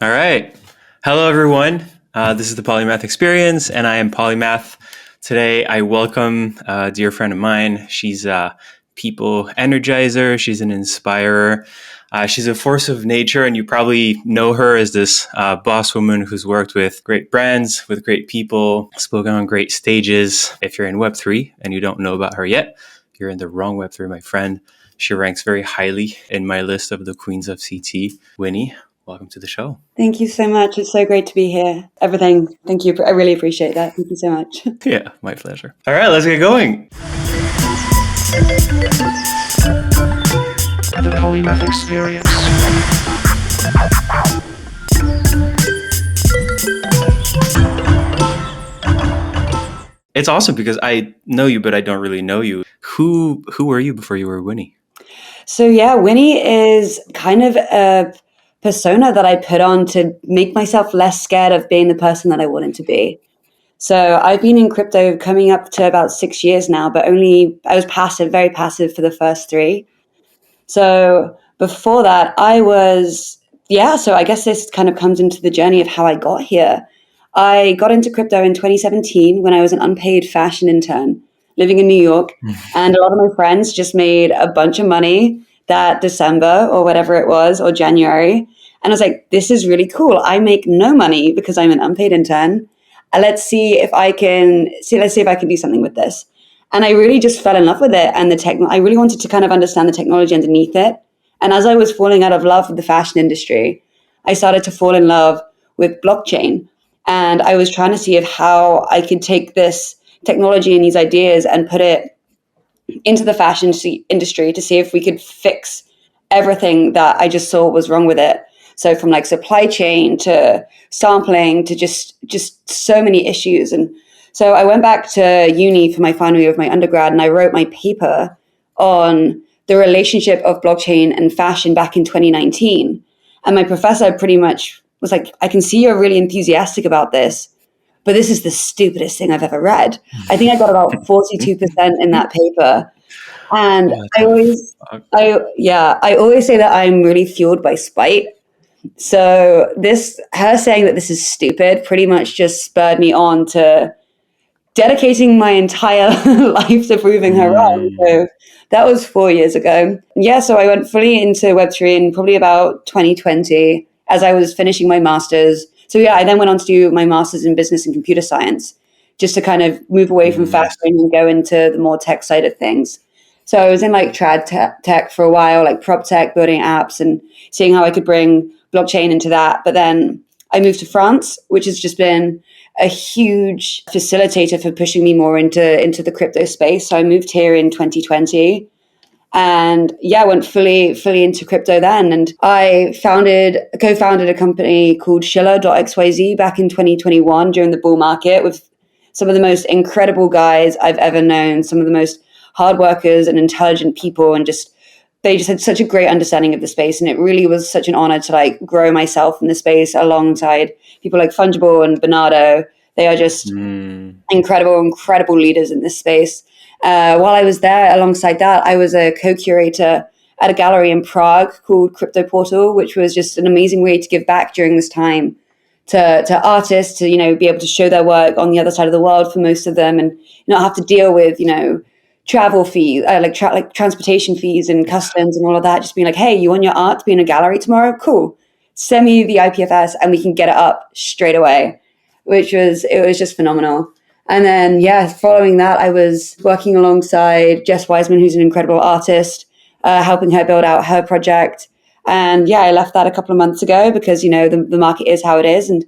All right. Hello, everyone. This is the Polymath Experience, and I am Polymath. Today, I welcome a dear friend of mine. She's a people energizer. She's an inspirer. She's a force of nature, and you probably know her as this boss woman who's worked with great brands, with great people, spoken on great stages. If you're in Web3 and you don't know about her yet, you're in the wrong Web3, my friend. She ranks very highly in my list of the queens of CT. Winnie, welcome to the show. Thank you so much. It's so great to be here. Everything. Thank you. I really appreciate that. Thank you so much. Yeah, my pleasure. All right, let's get going. The Polymath Experience. It's awesome because I know you, but I don't really know you. Who were you before you were Winnie? So yeah, Winnie is kind of a persona that I put on to make myself less scared of being the person that I wanted to be. So I've been in crypto coming up to about 6 years now, but I was passive, very passive for the first 3. So before that, so I guess this kind of comes into the journey of how I got here. I got into crypto in 2017 when I was an unpaid fashion intern living in New York. And a lot of my friends just made a bunch of money that December or whatever it was, or January. And I was like, this is really cool. I make no money because I'm an unpaid intern. Let's see if I can do something with this. And I really just fell in love with it. And I really wanted to kind of understand the technology underneath it. And as I was falling out of love with the fashion industry, I started to fall in love with blockchain. And I was trying to see how I could take this technology and these ideas and put it into the fashion industry to see if we could fix everything that I just saw was wrong with it. So from like supply chain to sampling to just so many issues. And so I went back to uni for my final year of my undergrad, and I wrote my paper on the relationship of blockchain and fashion back in 2019. And my professor pretty much was like, I can see you're really enthusiastic about this, but this is the stupidest thing I've ever read. I think I got about 42% in that paper. And I always say that I'm really fueled by spite. So her saying that this is stupid pretty much just spurred me on to dedicating my entire life to proving her wrong. So that was 4 years ago. Yeah, so I went fully into Web3 in probably about 2020 as I was finishing my master's. So yeah, I then went on to do my master's in business and computer science, just to kind of move away from fashion and go into the more tech side of things. So I was in like trad tech for a while, like prop tech, building apps and seeing how I could bring blockchain into that. But then I moved to France, which has just been a huge facilitator for pushing me more into the crypto space. So I moved here in 2020 and went fully into crypto then. And I co-founded a company called Schiller.xyz back in 2021 during the bull market with some of the most incredible guys I've ever known, some of the most hard workers and intelligent people, and they just had such a great understanding of the space. And it really was such an honor to like grow myself in the space alongside people like Fungible and Bernardo. They are just incredible leaders in this space. While I was there, alongside that, I was a co-curator at a gallery in Prague called Crypto Portal, which was just an amazing way to give back during this time to artists, to, be able to show their work on the other side of the world for most of them, and not have to deal with, travel fees, like transportation fees and customs and all of that. Just being like, hey, you want your art to be in a gallery tomorrow? Cool. Send me the IPFS and we can get it up straight away, it was just phenomenal. And then, following that, I was working alongside Jess Wiseman, who's an incredible artist, helping her build out her project. And I left that a couple of months ago because, the market is how it is. And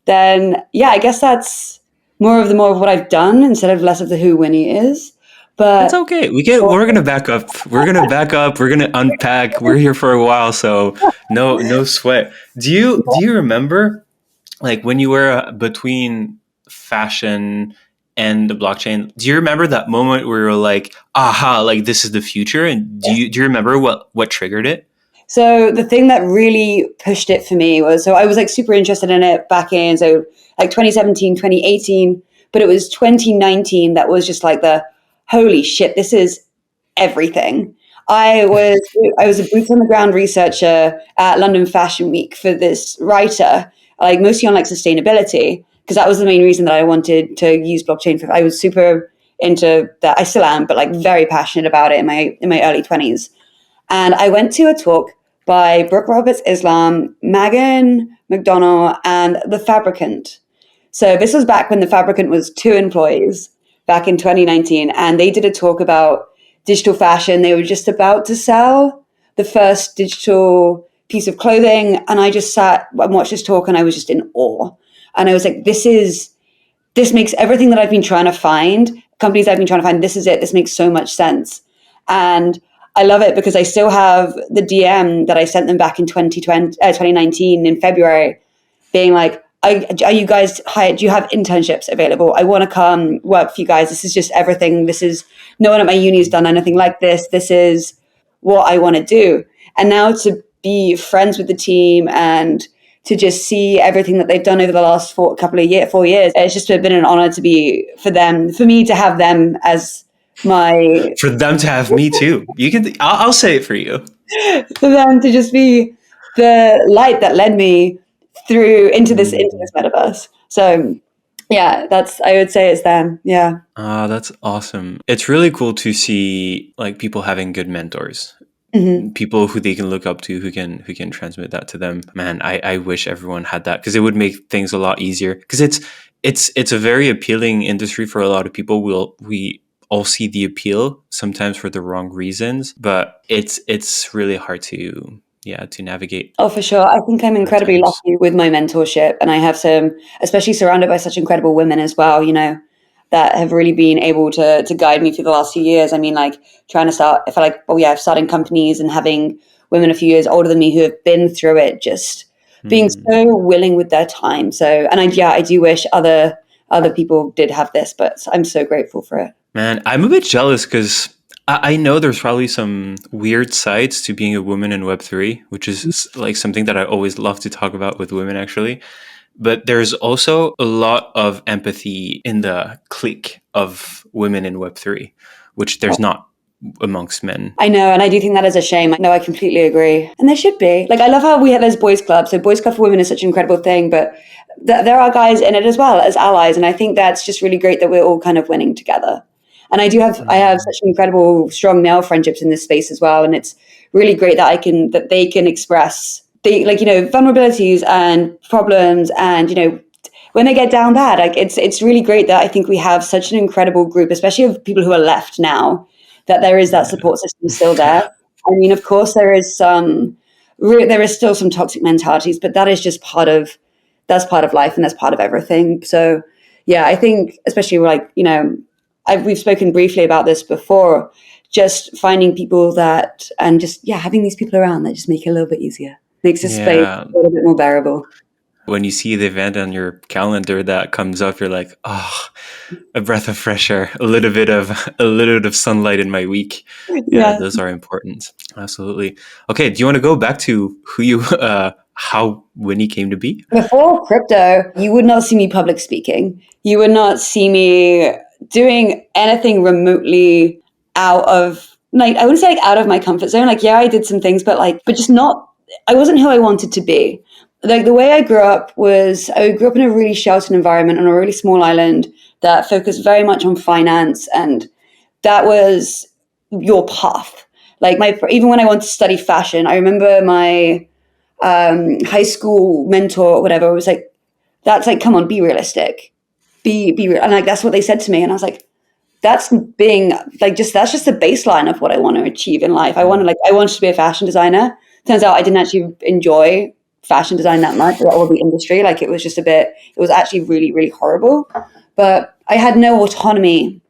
then, I guess that's more of what I've done instead of less of the who Winnie is. But it's okay. We're gonna back up. We're gonna unpack. We're here for a while, so no sweat. Do you remember, like, when you were between fashion and the blockchain? Do you remember that moment where you were like, aha, like this is the future? And do you remember what triggered it? So the thing that really pushed it for me was, so I was like super interested in it back in, so like 2017, 2018, but it was 2019 that was just like the holy shit, this is everything. I was a boots on the ground researcher at London Fashion Week for this writer, like mostly on like sustainability, because that was the main reason that I wanted to use blockchain for. I was super into that. I still am, but like very passionate about it in my early 20s. And I went to a talk by Brooke Roberts Islam, Megan McDonnell, and The Fabricant. So this was back when The Fabricant was 2 employees back in 2019. And they did a talk about digital fashion. They were just about to sell the first digital piece of clothing. And I just sat and watched this talk and I was just in awe. And I was like, this makes everything that I've been trying to find, companies I've been trying to find, this is it. This makes so much sense. And I love it because I still have the DM that I sent them back in 2019 in February being like, are you guys hired? Do you have internships available? I want to come work for you guys. This is just everything. This is, no one at my uni has done anything like this. This is what I want to do. And now to be friends with the team and to just see everything that they've done over the last 4 years, it's just been an honor to be for me to have them as my, For them to have me too. You can. I'll say it for you. for them to just be the light that led me through into this metaverse. So yeah, I would say it's them. Yeah. That's awesome. It's really cool to see like people having good mentors. Mm-hmm. People who they can look up to, who can transmit that to them. Man, I wish everyone had that, because it would make things a lot easier, because it's a very appealing industry for a lot of people. We all see the appeal, sometimes for the wrong reasons, but it's really hard to navigate Oh, for sure. I think I'm at incredibly times. lucky with my mentorship, and I have some, especially surrounded by such incredible women as well, that have really been able to guide me through the last few years. I mean, like trying to start, I feel like, starting companies and having women a few years older than me who have been through it, just being so willing with their time. So, and I do wish other people did have this, but I'm so grateful for it. Man, I'm a bit jealous because I know there's probably some weird sides to being a woman in Web3, which is like something that I always love to talk about with women, actually. But there's also a lot of empathy in the clique of women in Web3, which there's not amongst men. I know, and I do think that is a shame. No, I completely agree. And there should be. Like, I love how we have those boys clubs. So Boys Club for Women is such an incredible thing, but there are guys in it as well as allies. And I think that's just really great that we're all kind of winning together. And I have such incredible, strong male friendships in this space as well. And it's really great that they can express vulnerabilities and problems, and, when they get down bad. Like, it's really great that I think we have such an incredible group, especially of people who are left now, that there is that support system still there. I mean, of course, there is still some toxic mentalities, but that is just that's part of life, and that's part of everything. So yeah, I think especially we've spoken briefly about this before, just finding people and just having these people around that just make it a little bit easier, makes this space Yeah. a little bit more bearable. When you see the event on your calendar that comes up, you're like, oh, a breath of fresh air, a little bit of sunlight in my week. Yeah, Yeah. those are important. Absolutely. Okay, do you want to go back to how Winnie came to be? Before crypto, you would not see me public speaking. You would not see me doing anything remotely out of, like, I wouldn't say like out of my comfort zone. Like, yeah, I did some things, but just not, I wasn't who I wanted to be. Like, the way I grew up in a really sheltered environment on a really small island that focused very much on finance. And that was your path. Like, even when I wanted to study fashion, I remember my high school mentor or whatever was like, that's like, come on, be realistic, be real. And like, that's what they said to me. And I was like, that's that's just the baseline of what I want to achieve in life. I wanted to be a fashion designer. Turns out I didn't actually enjoy fashion design that much, or the industry. Like, it was actually really, really horrible. But I had no autonomy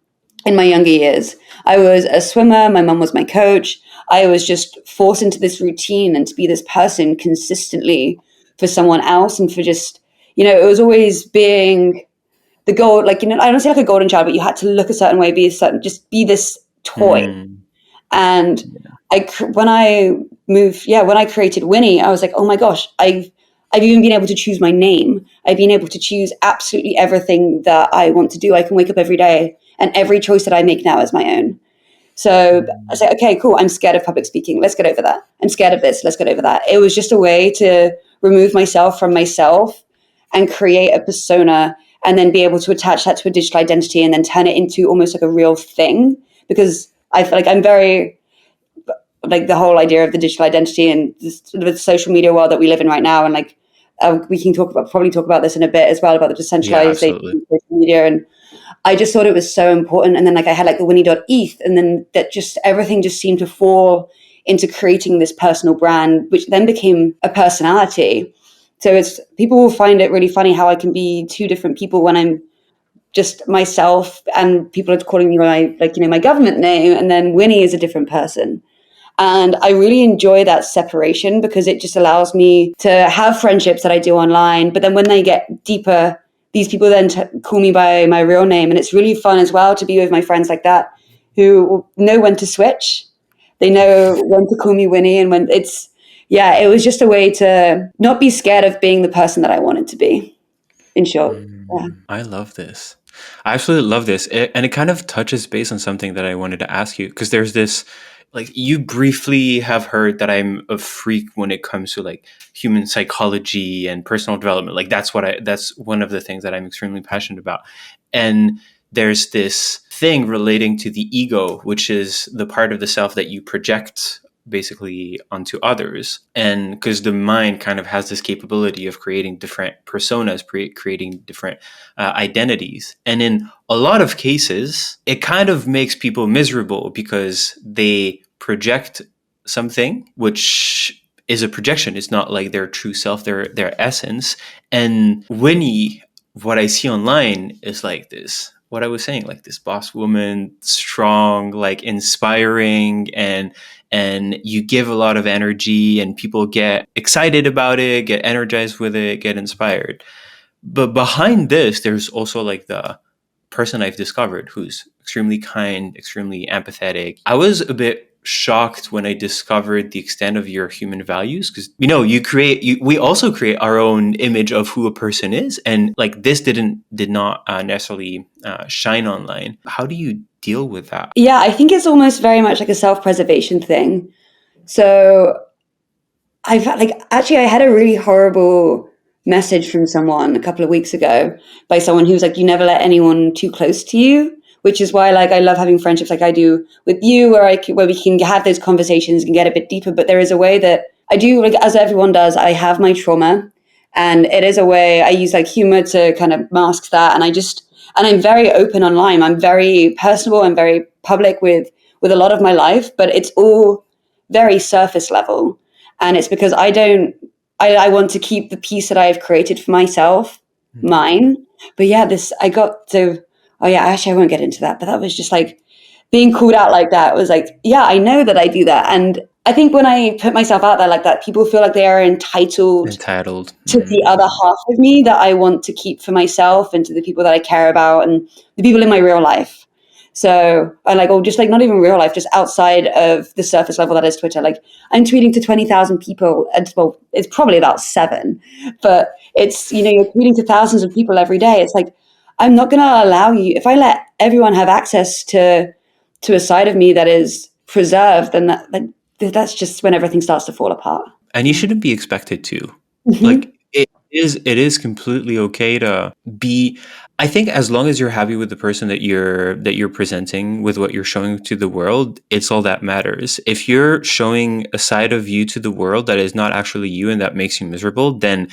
in my younger years. I was a swimmer. My mum was my coach. I was just forced into this routine and to be this person consistently for someone else, and for just, it was always being the goal. Like, I don't say like a golden child, but you had to look a certain way, just be this toy. And when I created Winnie, I was like, oh my gosh, I've even been able to choose my name. I've been able to choose absolutely everything that I want to do. I can wake up every day, and every choice that I make now is my own. So I say, okay, cool. I'm scared of public speaking. Let's get over that. I'm scared of this. Let's get over that. It was just a way to remove myself from myself and create a persona, and then be able to attach that to a digital identity and then turn it into almost like a real thing. Because I feel like I'm very, like, the whole idea of the digital identity and the social media world that we live in right now. And like, we can probably talk about this in a bit as well, about the Yeah, decentralization absolutely. of social media. And I just thought it was so important. And then like I had like the Winny.eth, and then that just everything just seemed to fall into creating this personal brand, which then became a personality. So it's, people will find it really funny how I can be two different people when I'm just myself, and people are calling me my, like, my government name, and then Winnie is a different person. And I really enjoy that separation because it just allows me to have friendships that I do online. But then when they get deeper, these people then call me by my real name. And it's really fun as well to be with my friends like that, who know when to switch. They know when to call me Winnie, and when it's, yeah, it was just a way to not be scared of being the person that I wanted to be, in short. Yeah. I love this. I absolutely love this. And it kind of touches base on something that I wanted to ask you, because there's this, like, you briefly have heard that I'm a freak when it comes to like human psychology and personal development. Like that's one of the things that I'm extremely passionate about. And there's this thing relating to the ego, which is the part of the self that you project basically onto others. And because the mind kind of has this capability of creating different personas, creating different identities. And in a lot of cases, it kind of makes people miserable because they project something which is a projection. It's not like their true self, their essence. And Winnie, what I see online is like this, what I was saying, like this boss woman, strong, like inspiring, and you give a lot of energy and people get excited about it, get energized with it, get inspired. But behind this, there's also like the person I've discovered who's extremely kind, extremely empathetic. I was a bit shocked when I discovered the extent of your human values, because we also create our own image of who a person is, and like this did not necessarily shine online. How do you deal with that? Yeah, I think it's almost very much like a self-preservation thing. So I had a really horrible message from someone a couple of weeks ago, by someone who was like, you never let anyone too close to you, which is why like I love having friendships like I do with you, where we can have those conversations and get a bit deeper. But there is a way that I do, like, as everyone does, I have my trauma, and it is a way I use like humor to kind of mask that. And I'm very open online. I'm very personable. I'm very public with a lot of my life, but it's all very surface level. And it's because I want to keep the peace that I've created for myself, mine. But yeah, oh yeah, actually I won't get into that, but that was just like being called out like that was like, yeah, I know that I do that. And I think when I put myself out there like that, people feel like they are entitled Entitled. to the other half of me that I want to keep for myself, and to the people that I care about, and the people in my real life. So I like, or just like not even real life, just outside of the surface level that is Twitter. Like I'm tweeting to 20,000 people, and well, it's probably about 7, but it's, you're tweeting to thousands of people every day. It's like, I'm not going to allow you, if I let everyone have access to a side of me that is preserved, then that's just when everything starts to fall apart. And you shouldn't be expected to. Mm-hmm. Like it is completely okay to be, I think, as long as you're happy with the person that you're presenting, with what you're showing to the world, it's all that matters. If you're showing a side of you to the world that is not actually you and that makes you miserable, then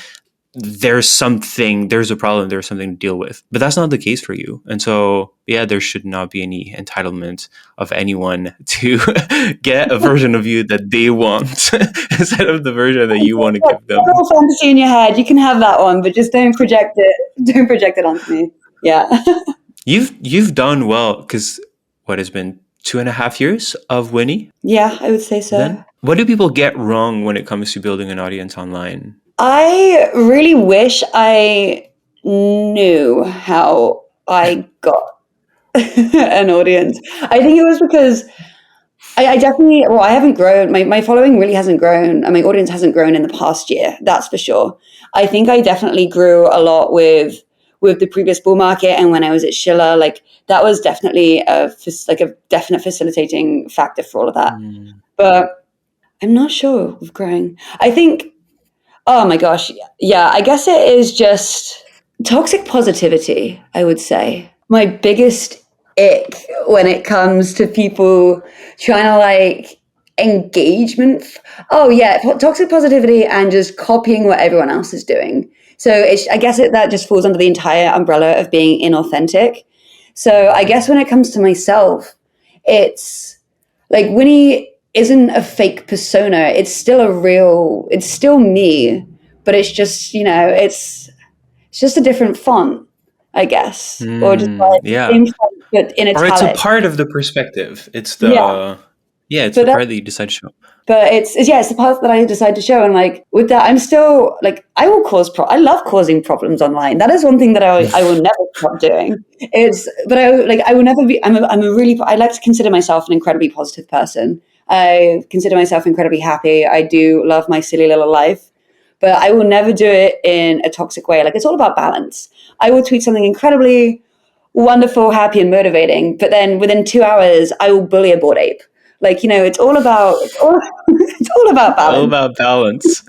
there's a problem, there's something to deal with. But that's not the case for you. And so, yeah, there should not be any entitlement of anyone to get a version of you that they want instead of the version that you want to give them. Little fantasy in your head, you can have that one, but just don't project it. Don't project it onto me. Yeah. You've done well, because what has been 2.5 years of Winnie? Yeah, I would say so. Then what do people get wrong when it comes to building an audience online? I really wish I knew how I got an audience. I think it was because I definitely, well, I haven't grown. My following really hasn't grown, and my audience hasn't grown in the past year. That's for sure. I think I definitely grew a lot with with the previous bull market and when I was at Schiller, like that was definitely a definite facilitating factor for all of that. But I'm not sure with growing. I think, oh my gosh, yeah, I guess it is just toxic positivity, I would say. My biggest ick when it comes to people trying to like engagement. Oh yeah, toxic positivity and just copying what everyone else is doing. So I guess that just falls under the entire umbrella of being inauthentic. So I guess when it comes to myself, it's like Winnie isn't a fake persona. It's still me, but it's just, it's just a different font, I guess. Or just like the Yeah. same font but in Or it's a italic. part of the perspective. It's Yeah. it's But the that part that you decide to show. but it's the part that I decide to show, and like with that, I'm still like I will I love causing problems online. That is one thing that I will never stop doing. I will never be. I like to consider myself an incredibly positive person. I consider myself incredibly happy. I do love my silly little life, but I will never do it in a toxic way. Like it's all about balance. I will tweet something incredibly wonderful, happy, and motivating, but then within 2 hours, I will bully a bored ape. Like, it's all about it's all about All balance. about balance.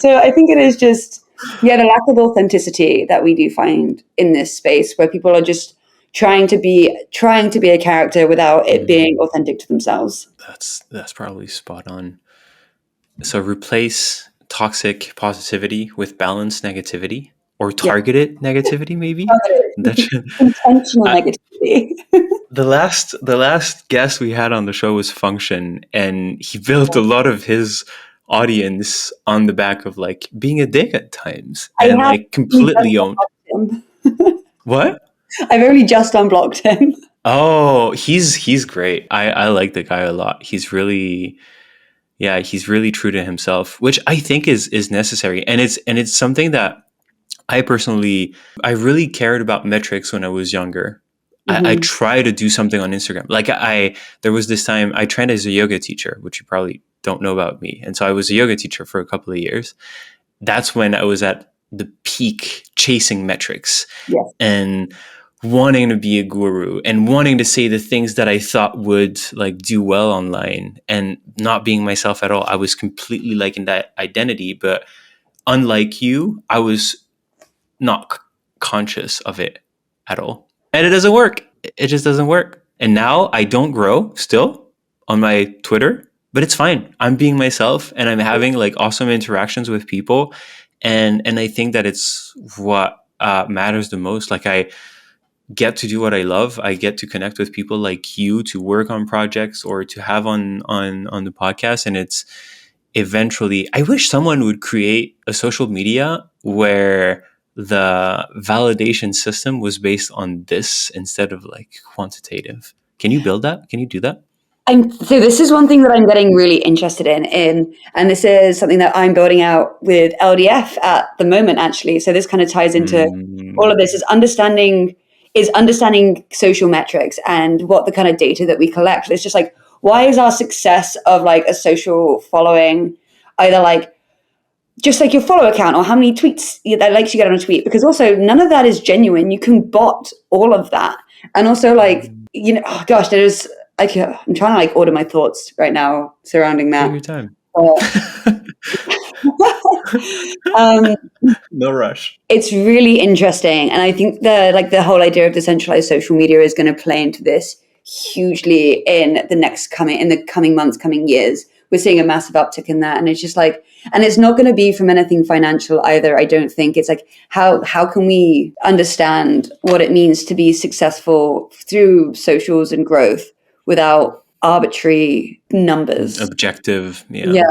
So I think it is just the lack of authenticity that we do find in this space where people are just trying to be a character without it being authentic to themselves. That's probably spot on. So replace toxic positivity with balanced negativity or Yeah. targeted negativity, maybe. That should, Intentional I, negativity. the last guest we had on the show was Function, and he built a lot of his audience on the back of like being a dick at times I and have like only completely just owned unblocked him. what. I've only just unblocked him. Oh, he's great. I like the guy a lot. He's really true to himself, which I think is necessary, and it's something that I really cared about metrics when I was younger. I Hmm. try to do something on Instagram. Like there was this time I trained as a yoga teacher, which you probably don't know about me, and so I was a yoga teacher for a couple of years. That's when I was at the peak chasing metrics Yes. and wanting to be a guru and wanting to say the things that I thought would like do well online and not being myself at all. I was completely like in that identity, but unlike you, I was not conscious of it at all. And it doesn't work. It just doesn't work. And now I don't grow still on my Twitter, but it's fine. I'm being myself and I'm having like awesome interactions with people. And I think that it's what matters the most. Like I get to do what I love. I get to connect with people like you to work on projects or to have on the podcast. And it's eventually, I wish someone would create a social media where the validation system was based on this instead of like quantitative. Can you build that? Can you do that? So this is one thing that I'm getting really interested and this is something that I'm building out with LDF at the moment, actually. So this kind of ties into all Mm, of this is understanding social metrics and what the kind of data that we collect. It's just like, why is our success of like a social following either like just like your follow account or how many tweets that likes you get on a tweet? Because also none of that is genuine. You can bot all of that. And also like, oh gosh, I'm trying to like order my thoughts right now surrounding take that. your time. Uh, um, No rush. it's really interesting, and I think the whole idea of decentralized social media is going to play into this hugely in the coming months, coming years. We're seeing a massive uptick in that, and it's just like, and it's not going to be from anything financial either. I don't think it's like how can we understand what it means to be successful through socials and growth without arbitrary numbers? Objective. Yeah, Yeah.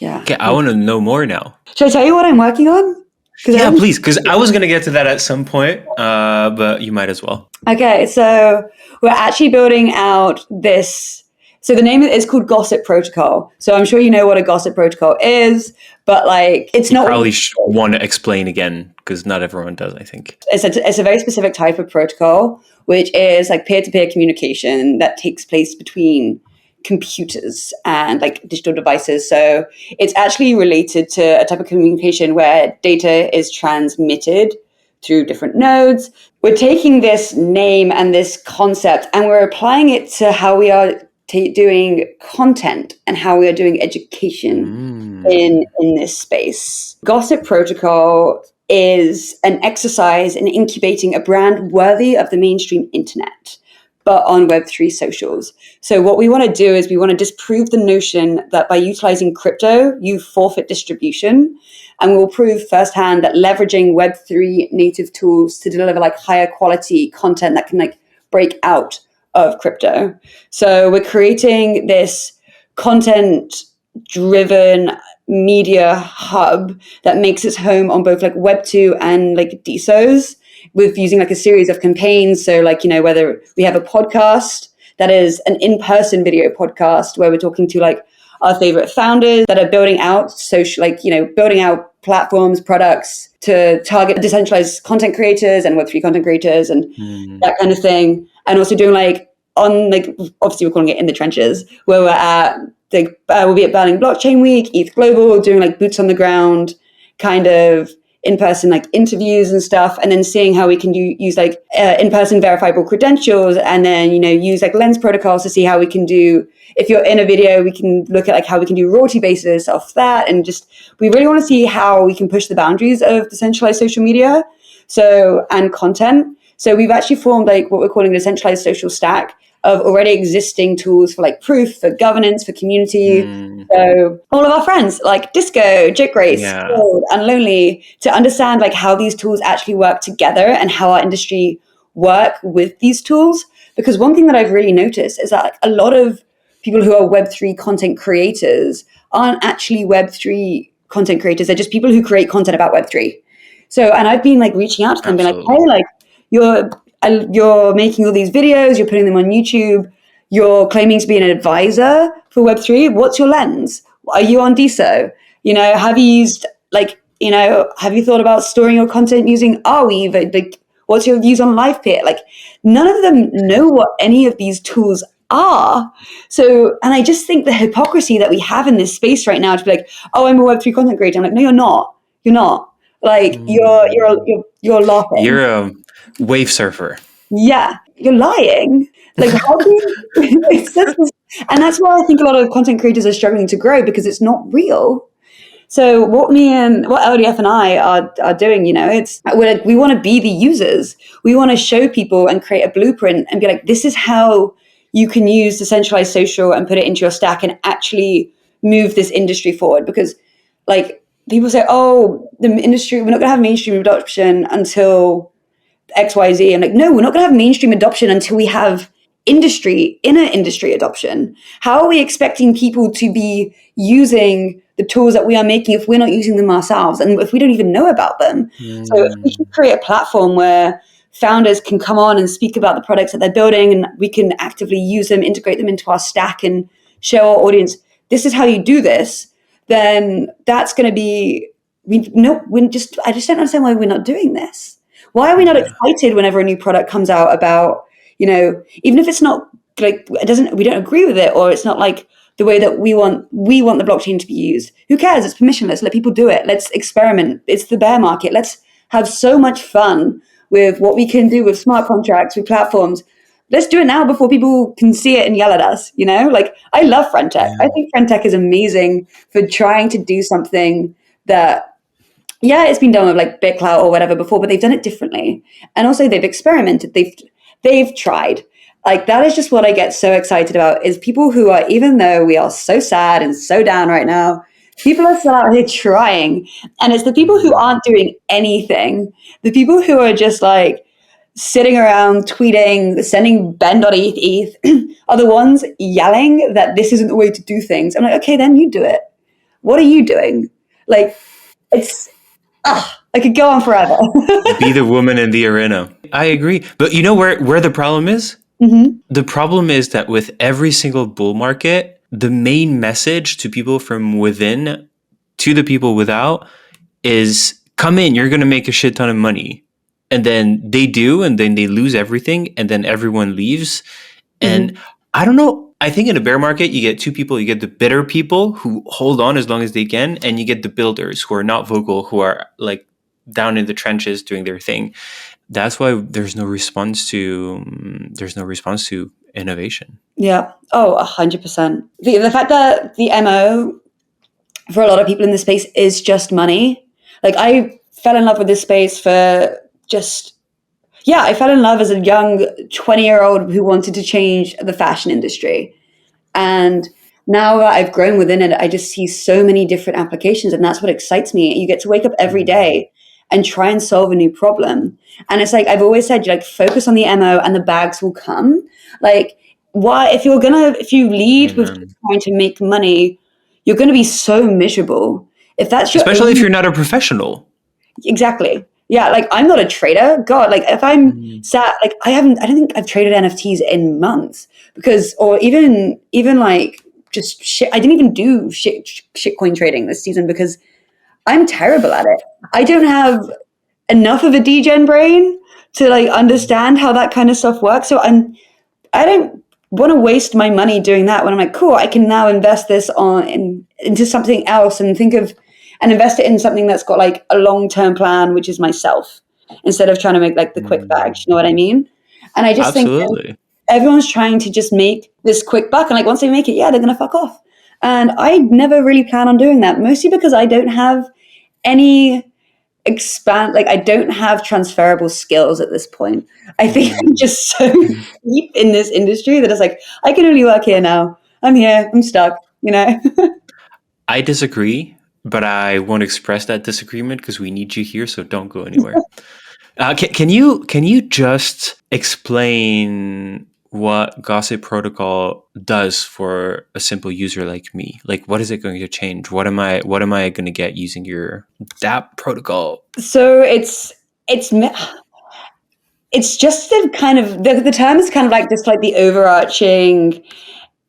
yeah. Okay, I want to know more now. Should I tell you what I'm working on? Yeah, please, because I was going to get to that at some point, but you might as well. Okay, so we're actually building out this. So the name is called Gossip Protocol. So I'm sure you know what a Gossip Protocol is, but like it's You not. probably want to explain again because not everyone does, I think. It's a very specific type of protocol, which is like peer-to-peer communication that takes place between computers and like digital devices. So it's actually related to a type of communication where data is transmitted through different nodes. We're taking this name and this concept and we're applying it to how we are doing content and how we are doing education in this space. Gossip Protocol is an exercise in incubating a brand worthy of the mainstream internet, but on Web3 socials. So what we want to do is we want to disprove the notion that by utilizing crypto, you forfeit distribution. And we'll prove firsthand that leveraging Web3 native tools to deliver like higher quality content that can like break out of crypto. So we're creating this content driven media hub that makes its home on both like Web2 and like DSOs with using like a series of campaigns. So like, you know, whether we have a podcast that is an in-person video podcast where we're talking to like our favorite founders that are building out social, like, you know, building out platforms, products to target decentralized content creators and Web3 content creators and that kind of thing. And also doing like on like, obviously we're calling it in the trenches where we're at, we'll be at Berlin Blockchain Week, ETH Global, doing like boots on the ground kind of in-person like interviews and stuff, and then seeing how we can use like in-person verifiable credentials, and then, you know, use like lens protocols to see how we can do, if you're in a video, we can look at like how we can do royalty basis off that, and just we really want to see how we can push the boundaries of decentralized social media and content. So we've actually formed like what we're calling the decentralized social stack of already existing tools for like proof, for governance, for community. So all of our friends like Disco, JitGrace, Gold, and Lonely, to understand like how these tools actually work together and how our industry work with these tools. Because one thing that I've really noticed is that like, a lot of people who are Web3 content creators aren't actually Web3 content creators. They're just people who create content about Web3. So, and I've been like reaching out to them, being like, hey, like you're making all these videos, you're putting them on YouTube, you're claiming to be an advisor for Web3. What's your lens? Are you on DSO? You know, have you used like, you know, have you thought about storing your content using Arweave? Like, what's your views on LivePeer? Like, none of them know what any of these tools are. So, and I just think the hypocrisy that we have in this space right now to be like, oh, I'm a Web3 content creator. I'm like, no, you're not. You're not. Like, you're laughing. You're a wave surfer. Yeah, you're lying. Like, how do you? It's just, and that's why I think a lot of content creators are struggling to grow, because it's not real. So what LDF and I are doing, you know, we want to be the users. We want to show people and create a blueprint and be like, this is how you can use decentralized social and put it into your stack and actually move this industry forward. Because like people say, oh, the industry, we're not going to have mainstream adoption until XYZ. I'm like, no, we're not going to have mainstream adoption until we have inner industry adoption. How are we expecting people to be using the tools that we are making if we're not using them ourselves and if we don't even know about them? So if we can create a platform where founders can come on and speak about the products that they're building, and we can actively use them, integrate them into our stack and show our audience, this is how you do this, then that's going to be, I just don't understand why we're not doing this. Why are we not excited whenever a new product comes out about, you know, even if it's not like, we don't agree with it, or it's not like the way that we want the blockchain to be used. Who cares? It's permissionless. Let people do it. Let's experiment. It's the bear market. Let's have so much fun with what we can do with smart contracts, with platforms. Let's do it now before people can see it and yell at us, you know? Like, I love Friend Tech. I think Friend Tech is amazing for trying to do something that, yeah, it's been done with like BitClout or whatever before, but they've done it differently. And also they've experimented. They've tried. Like, that is just what I get so excited about, is people who are, even though we are so sad and so down right now, people are still out here trying. And it's the people who aren't doing anything, the people who are just like sitting around tweeting, sending Ben.eth are the ones yelling that this isn't the way to do things. I'm like, okay, then you do it. What are you doing? Like, I could go on forever. Be the woman in the arena. I agree. But you know where the problem is? The problem is that with every single bull market, the main message to people from within to the people without is, come in, you're going to make a shit ton of money. And then they do, and then they lose everything, and then everyone leaves. And I don't know. I think in a bear market, you get two people. You get the bitter people who hold on as long as they can, and you get the builders who are not vocal, who are like down in the trenches doing their thing. That's why there's no response to innovation. Yeah. Oh, 100%. The fact that the MO for a lot of people in this space is just money. Like I fell in love with this space for just, yeah, I fell in love as a young 20-year-old who wanted to change the fashion industry. And now that I've grown within it, I just see so many different applications. And that's what excites me. You get to wake up every day and try and solve a new problem. And it's like, I've always said, like, focus on the MO and the bags will come. Like, why, if you lead with Amen. trying to make money, you're going to be so miserable. If that's your Especially if only, you're not a professional. exactly. Yeah. Like, I'm not a trader. God, like, if I'm sat, like, I don't think I've traded NFTs in months because, or even like, just shit. I didn't even do shitcoin trading this season because I'm terrible at it. I don't have enough of a degen brain to like understand how that kind of stuff works. So I don't want to waste my money doing that when I'm like, cool, I can now invest this into something else and invest it in something that's got like a long-term plan, which is myself, instead of trying to make like the quick bag. You know what I mean? And I just think Absolutely. everyone's trying to just make this quick buck. And like once they make it, yeah, they're going to fuck off. And I never really plan on doing that, mostly because I don't have any like I don't have transferable skills at this point. I think I'm just so deep in this industry that it's like I can only work here now. I'm here, I'm stuck, you know. I disagree, but I won't express that disagreement because we need you here, so don't go anywhere. Can you just explain what Gossip Protocol does for a simple user like me? Like, what is it going to change? What am I going to get using your DApp protocol? So it's just a kind of the term is kind of like just like the overarching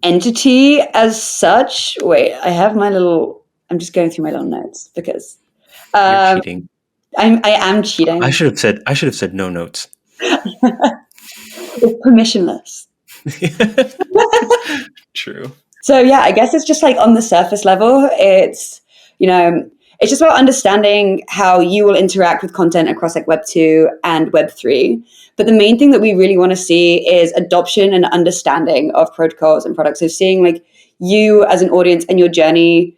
entity as such. Wait, I'm just going through my little notes because You're um, cheating. I am I cheating. should have said I should have said no notes. It's permissionless. True. So yeah, I guess it's just like on the surface level, you know, it's just about understanding how you will interact with content across like Web 2 and Web 3. But the main thing that we really want to see is adoption and understanding of protocols and products. So seeing like you as an audience and your journey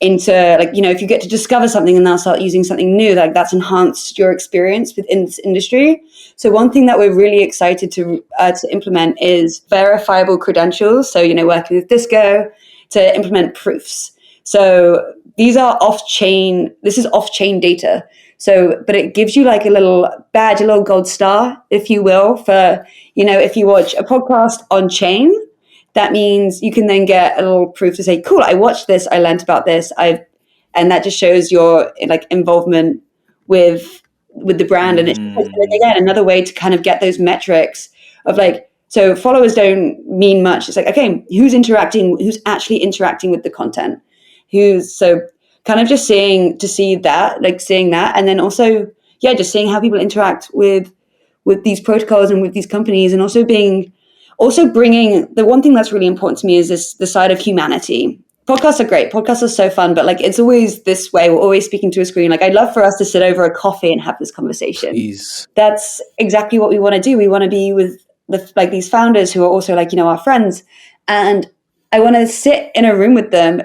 into like, if you get to discover something and now start using something new, like that's enhanced your experience within this industry. So one thing that we're really excited to implement is verifiable credentials. So, working with Disco to implement proofs. So these are this is off-chain data. So, but it gives you like a little badge, a little gold star, if you will, for, if you watch a podcast on chain, that means you can then get a little proof to say, cool, I watched this, I learned about this, and that just shows your like involvement with the brand. And it's just, again, another way to kind of get those metrics of like, so followers don't mean much. It's like, okay, who's actually interacting with the content? So kind of just seeing that. And then also, yeah, just seeing how people interact with these protocols and with these companies, and also bringing the one thing that's really important to me is the side of humanity. Podcasts are great. Podcasts are so fun, but like it's always this way. We're always speaking to a screen. Like I'd love for us to sit over a coffee and have this conversation. Please. That's exactly what we want to do. We want to be with these founders who are also like, our friends. And I want to sit in a room with them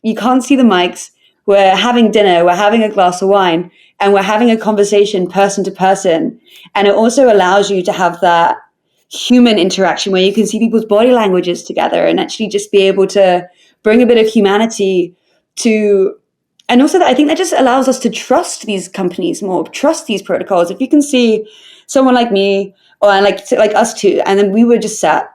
you can't see the mics. We're having dinner, we're having a glass of wine, and we're having a conversation person to person. And it also allows you to have that human interaction where you can see people's body languages together and actually just be able to bring a bit of humanity to, and also that I think that just allows us to trust these companies more, trust these protocols. If you can see someone like me or like us two, and then we were just sat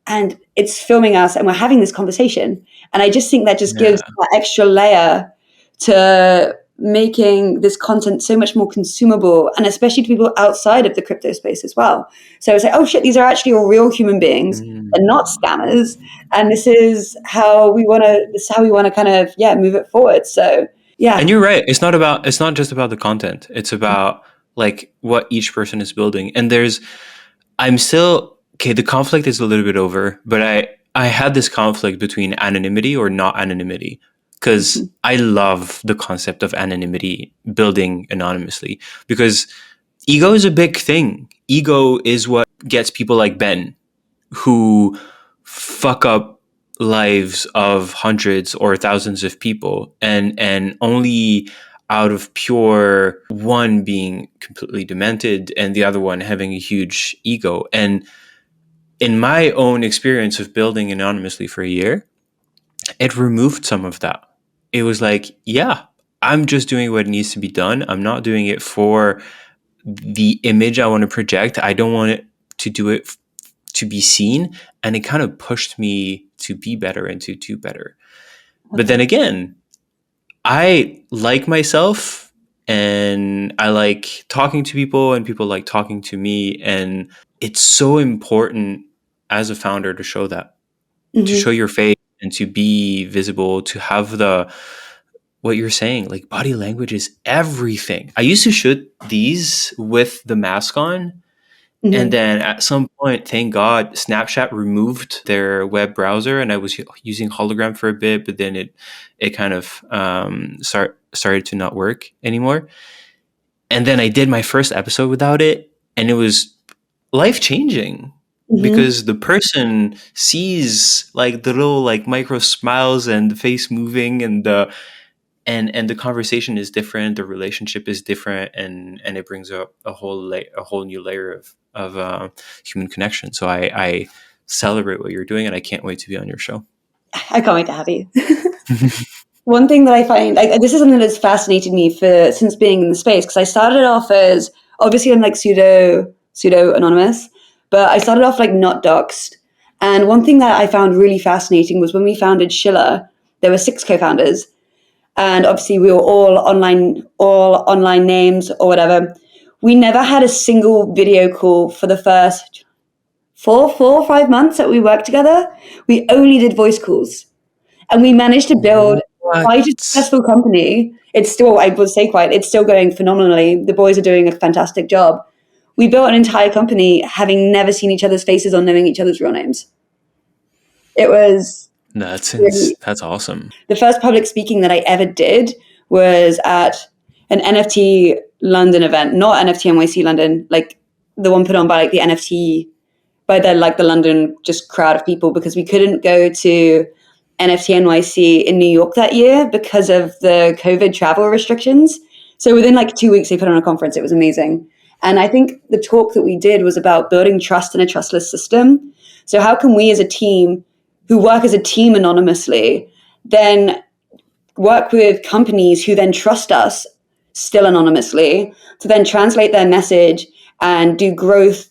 and it's filming us and we're having this conversation. And I just think that just gives that extra layer to making this content so much more consumable, and especially to people outside of the crypto space as well. So it's like, oh shit, these are actually all real human beings and not scammers. And this is how we want to kind of, move it forward. So yeah. And you're right. It's not just about the content. It's about like what each person is building. And I'm still, okay, the conflict is a little bit over, but I had this conflict between anonymity or not anonymity. because Mhm. I love the concept of anonymity, building anonymously, because ego is a big thing. Ego is what gets people like Ben, who fuck up lives of hundreds or thousands of people, and only out of pure one being completely demented and the other one having a huge ego. And in my own experience of building anonymously for a year, it removed some of that. It was like, yeah, I'm just doing what needs to be done. I'm not doing it for the image I want to project. I don't want it to do it to be seen. And it kind of pushed me to be better and to do better. But then Okay. again, I like myself and I like talking to people and people like talking to me. And it's so important as a founder to show that, to show Hmm. your face and to be visible, to have the, what you're saying, like body language is everything. I used to shoot these with the mask on. And Hmm. then at some point, thank God, Snapchat removed their web browser, and I was using hologram for a bit, but then it kind of started to not work anymore. And then I did my first episode without it, and it was life changing Hmm. because the person sees like the little like micro smiles and the face moving, and the conversation is different, the relationship is different, and it brings up a whole new layer of human connection. So I celebrate what you're doing, and I can't wait to be on your show. I can't wait to have you. One thing that I find, like, this is something that's fascinated me for since being in the space, because I started off as, obviously I'm like pseudo anonymous, but I started off like not doxed. And one thing that I found really fascinating was when we founded Schiller, there were 6 co-founders, and obviously we were all online names or whatever. We never had a single video call for the first 4 or 5 months that we worked together. We only did voice calls, and we managed to build What? quite a successful company. It's still, I would say, it's still going phenomenally. The boys are doing a fantastic job. We built an entire company having never seen each other's faces or knowing each other's real names. It was really, That's awesome. the first public speaking that I ever did was at an NFT London event, not NFT NYC London, like the one put on by like the NFT, by the like the London just crowd of people, because we couldn't go to NFT NYC in New York that year because of the COVID travel restrictions. So within like 2 weeks, they put on a conference. It was amazing. And I think the talk that we did was about building trust in a trustless system. So how can we as a team who work as a team anonymously then work with companies who then trust us still anonymously to then translate their message and do growth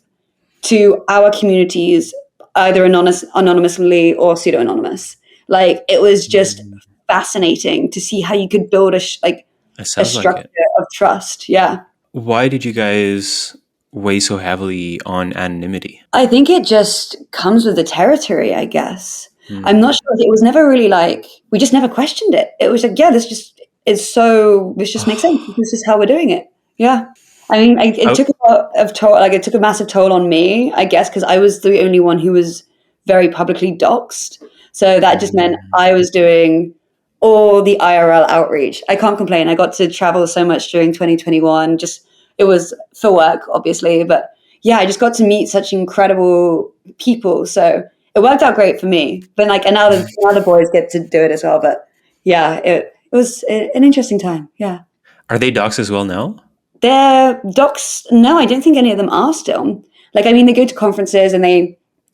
to our communities, either anonymously or pseudo anonymous. Like, it was just Mm. fascinating to see how you could build It a sounds like structure it. of trust. Yeah. Why did you guys weigh so heavily on anonymity? I think it just comes with the territory, I guess. I'm not Mm. sure. It was never really like, we just never questioned it. It was like, yeah, this just makes sense. This is how we're doing it. Yeah. I mean, it I, took a lot of toll, like it took a massive toll on me, I guess, because I was the only one who was very publicly doxxed. So that just meant mm. I was doing all the IRL outreach. I can't complain. I got to travel so much during 2021. Just, it was for work, obviously, but yeah, I just got to meet such incredible people. So it worked out great for me. But like, and now the boys get to do it as well. But yeah, it was an interesting time. Yeah. Are they docs as well now? Their docs, no, I don't think any of them are still. Like, I mean, they go to conferences and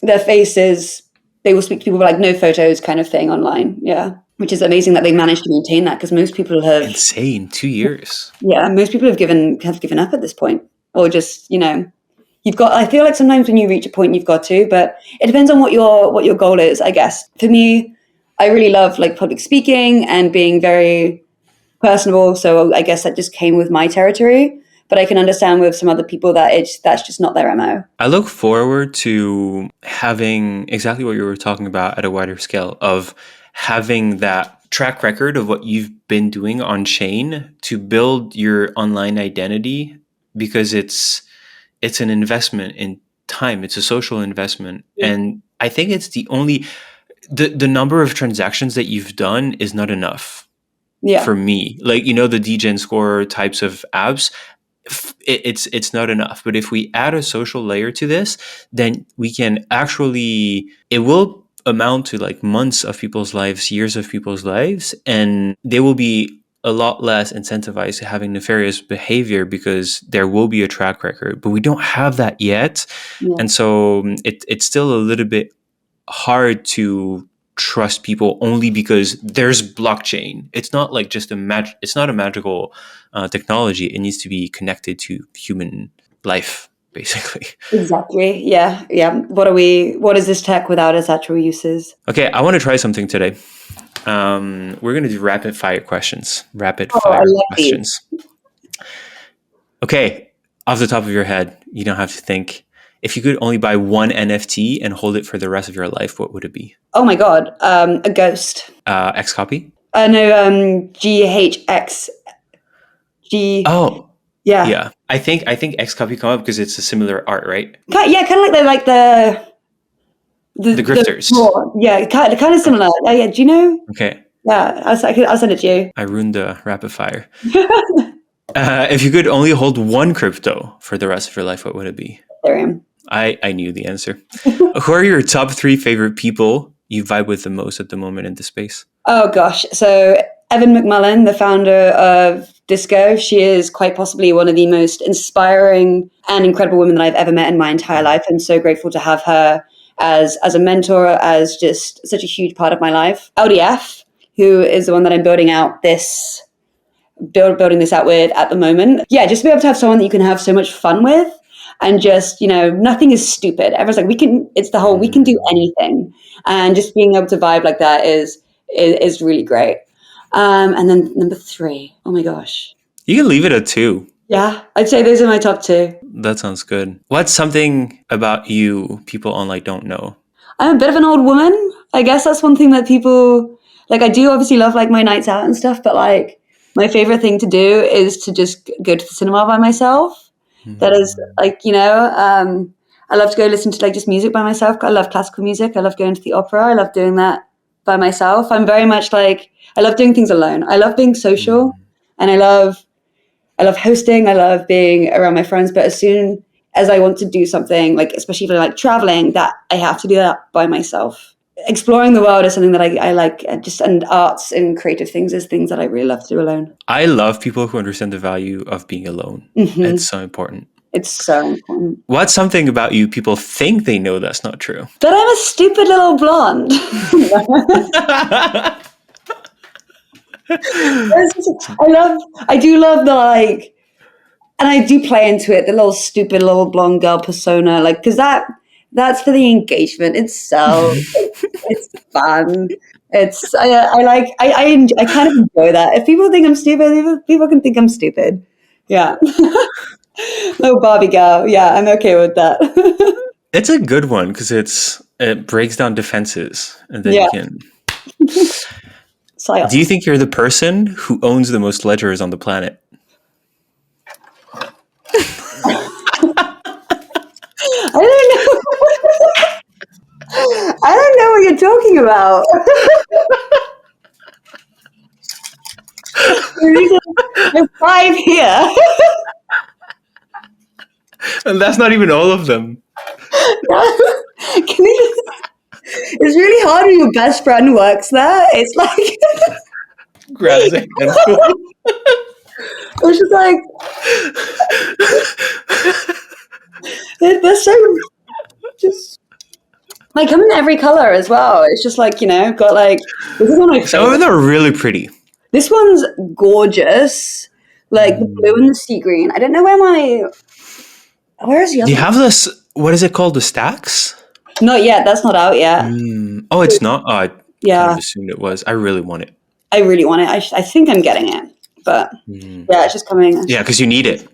their faces, they will speak to people, but like no photos kind of thing online. Yeah. Which is amazing that they managed to maintain that, because most people have, Insane. 2 years. yeah, most people have given up at this point, or just, you've got, I feel like sometimes when you reach a point you've got to, but it depends on what your goal is, I guess. For me, I really love like public speaking and being very personable, so I guess that just came with my territory, but I can understand with some other people that that's just not their MO. I look forward to having exactly what you were talking about at a wider scale, of having that track record of what you've been doing on chain to build your online identity, because it's an investment in time. It's a social investment. And I think it's the number of transactions that you've done is not enough. Yeah. for me. Like, the degen score types of apps, it's not enough. But if we add a social layer to this, then we can actually, it will amount to like months of people's lives, years of people's lives, and they will be a lot less incentivized to having nefarious behavior because there will be a track record. But we don't have that yet. Yeah. And so it's still a little bit hard to trust people only because there's blockchain. It's not like just it's not a magical technology. It needs to be connected to human life, basically. Exactly. Yeah. Yeah. What is this tech without its actual uses? Okay, I want to try something today. We're going to do rapid fire questions. Rapid Oh, I fire love these. questions. Okay, off the top of your head, you don't have to think. If you could only buy one NFT and hold it for the rest of your life, what would it be? Oh my God. A ghost. X copy? No, GHX. Oh, Yeah. yeah. I think X copy come up because it's a similar art, right? Yeah, kind of like The grifters. Yeah, kind of similar. Yeah. Do you know? Okay, Yeah, I'll send it to you. I ruined the rapid fire. If you could only hold one crypto for the rest of your life, what would it be? Ethereum. I knew the answer. Who are your top 3 favorite people you vibe with the most at the moment in the space? Oh gosh. So Evan McMullen, the founder of Disco, she is quite possibly one of the most inspiring and incredible women that I've ever met in my entire life. I'm so grateful to have her as a mentor, as just such a huge part of my life. LDF, who is the one that I'm building this out with at the moment. Yeah, just to be able to have someone that you can have so much fun with, and just, nothing is stupid. Everyone's like, we can do anything, and just being able to vibe like that is really great. And then number 3, oh my gosh, You can leave it at 2. yeah, I'd say those are my top 2. That sounds good. What's something about you people online don't know? I'm a bit of an old woman. I guess that's one thing that people like. I do obviously love like my nights out and stuff, but like my favorite thing to do is to just go to the cinema by myself. That is like, I love to go listen to like just music by myself. I love classical music. I love going to the opera. I love doing that by myself. I'm very much like, I love doing things alone. I love being social, and I love hosting. I love being around my friends. But as soon as I want to do something, like especially for like traveling, that I have to do that by myself. Exploring the world is something that I like, and arts and creative things is things that I really love to do alone. I love people who understand the value of being alone. It's so important. It's so important. What's something about you people think they know that's not true? That I'm a stupid little blonde. I do love the like, and I do play into it, the little stupid little blonde girl persona, like, because that's for the engagement itself. It's fun. I kind of enjoy that. If people think I'm stupid, people can think I'm stupid. Yeah. Little Barbie girl. Yeah, I'm okay with that. It's a good one because it breaks down defenses, and then Yeah. you can. Psyops. Do you think you're the person who owns the most ledgers on the planet? I don't know. I don't know what you're talking about. There's 5 here. And that's not even all of them. It's really hard when your best friend works there. It's like Grabs a handful. it's just like they're so just like come in every color as well. It's just like, got like this is one of my Some of favorites. them are really pretty. This one's gorgeous. Like the blue and the sea green. I don't know where's the other Do you one? have this? What is it called? The stacks? Not yet. That's not out yet. Oh, it's not. Oh, I kind Yeah. of assumed it was. I really want it. I really want it. I think I'm getting it. But yeah, it's just coming. Yeah, because you need it.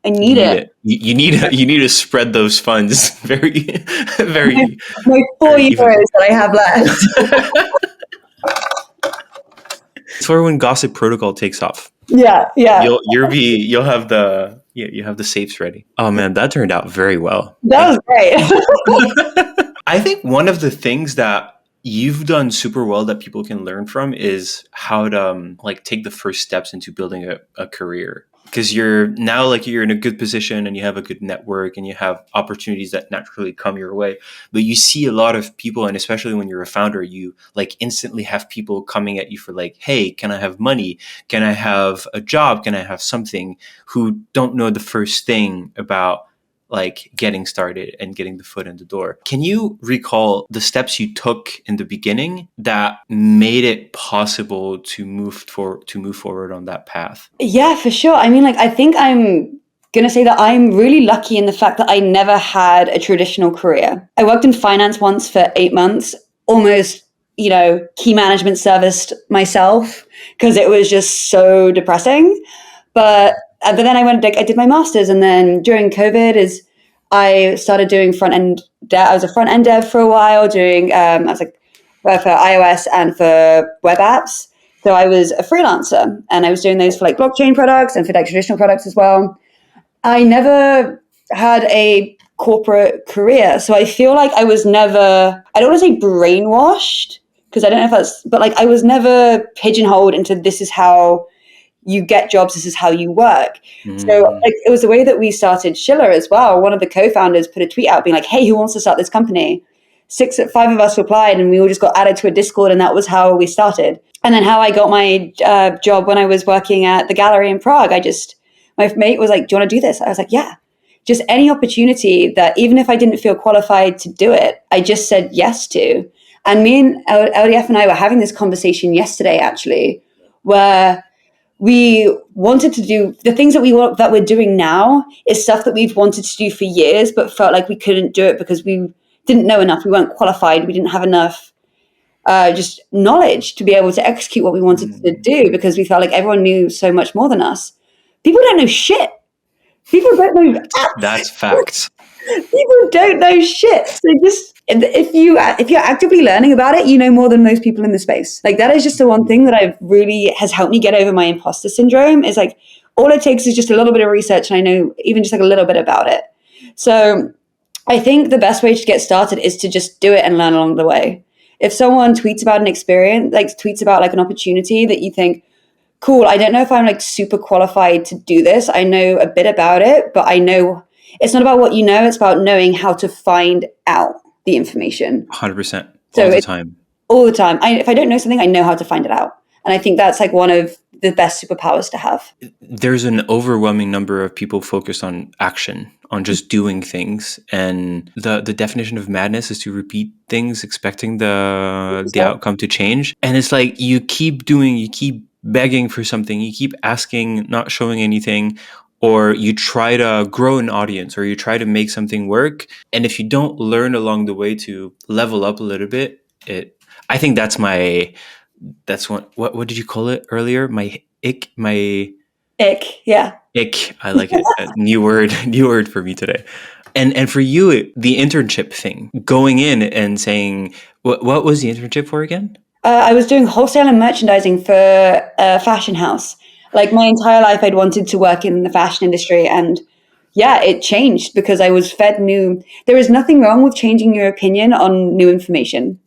I need it. You need to spread those funds very, very. My 4 Very euros even. that I have left. It's for when Gossip Protocol takes off. Yeah. You'll have the safes ready. Oh man, that turned out very well. That was great. I think one of the things that you've done super well that people can learn from is how to like take the first steps into building a career, because you're now like you're in a good position and you have a good network and you have opportunities that naturally come your way. But you see a lot of people, and especially when you're a founder, you like instantly have people coming at you for like, hey, can I have money, can I have a job, can I have something, who don't know the first thing about like getting started and getting the foot in the door. Can you recall the steps you took in the beginning that made it possible to move forward on that path? Yeah, for sure. I mean, like, I think I'm going to say that I'm really lucky in the fact that I never had a traditional career. I worked in finance once for 8 months, almost, key management serviced myself because it was just so depressing. But then I did my master's, and then during COVID is I started doing front end. I was a front end dev for a while, doing I was like for iOS and for web apps. So I was a freelancer, and I was doing those for like blockchain products and for like traditional products as well. I never had a corporate career, so I feel like I was never. I don't want to say brainwashed because I don't know if that's, but like I was never pigeonholed into this is how you get jobs, this is how you work. So like it was the way that we started Schiller as well. One of the co-founders put a tweet out being like, hey, who wants to start this company? Five of us replied, and we all just got added to a Discord, and that was how we started. And then how I got my job when I was working at the gallery in Prague, my mate was like, do you want to do this? I was like, yeah. Just any opportunity that even if I didn't feel qualified to do it, I just said yes to. And me and LDF and I were having this conversation yesterday, actually, where we wanted to do the things that we're doing now is stuff that we've wanted to do for years, but felt like we couldn't do it because we didn't know enough. We weren't qualified. We didn't have enough just knowledge to be able to execute what we wanted to do because we felt like everyone knew so much more than us. People don't know shit. People don't know. That's facts. People don't know shit. So just if you're actively learning about it, you know more than most people in the space. Like that is just the one thing that I've really has helped me get over my imposter syndrome. Is like all it takes is just a little bit of research, and I know even just like a little bit about it. So I think the best way to get started is to just do it and learn along the way. If someone tweets about an experience, like tweets about like an opportunity that you think, cool, I don't know if I'm like super qualified to do this. I know a bit about it, but I know it's not about what you know, it's about knowing how to find out the information. 100%. So All the time. All the time. If I don't know something, I know how to find it out. And I think that's like one of the best superpowers to have. There's an overwhelming number of people focused on action, on just doing things. And the definition of madness is to repeat things, expecting the outcome to change. And it's like you keep begging for something, you keep asking, not showing anything, or you try to grow an audience or you try to make something work. And if you don't learn along the way to level up a little bit, I think that's what did you call it earlier? My ick, yeah. Ick. I like it. A new word for me today. And for you, the internship thing, going in and saying, what was the internship for again? I was doing wholesale and merchandising for a fashion house. Like my entire life, I'd wanted to work in the fashion industry, and yeah, it changed because I was fed new. There is nothing wrong with changing your opinion on new information.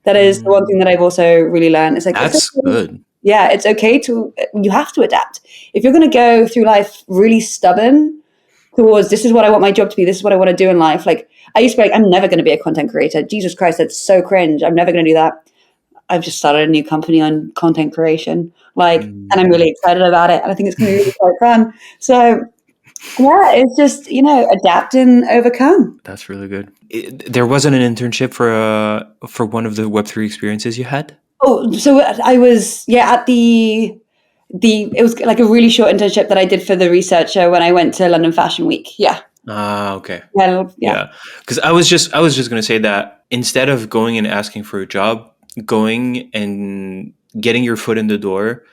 That is the one thing that I've also really learned. It's like That's good. Yeah, it's okay to. You have to adapt. If you're going to go through life really stubborn towards this is what I want my job to be, this is what I want to do in life. Like I used to be like, I'm never going to be a content creator. Jesus Christ, that's so cringe. I'm never going to do that. I've just started a new company on content creation, and I'm really excited about it. And I think it's going to be really quite fun. So yeah, it's just, adapt and overcome. That's really good. There wasn't an internship for one of the Web3 experiences you had? Oh, so I was, at it was like a really short internship that I did for the researcher when I went to London Fashion Week. Yeah. Ah, okay. Yeah. Because I was just going to say that instead of going and asking for a job, going and getting your foot in the door,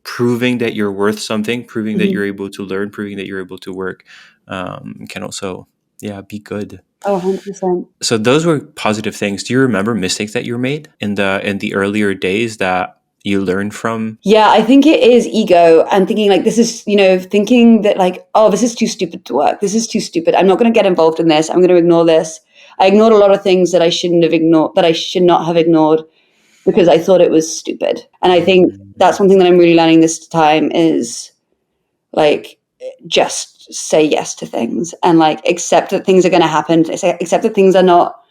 proving that you're worth something, proving that you're able to learn, proving that you're able to work, can also, be good. Oh, 100%. So those were positive things. Do you remember mistakes that you made in the earlier days that you learned from? Yeah, I think it is ego and thinking like this is, thinking that like, oh, this is too stupid to work. This is too stupid. I'm not going to get involved in this. I'm going to ignore this. I ignored a lot of things that I shouldn't have ignored, that I should not have ignored, because I thought it was stupid. And I think that's one thing that I'm really learning this time is like just say yes to things and like accept that things are going to happen. Accept that things are not,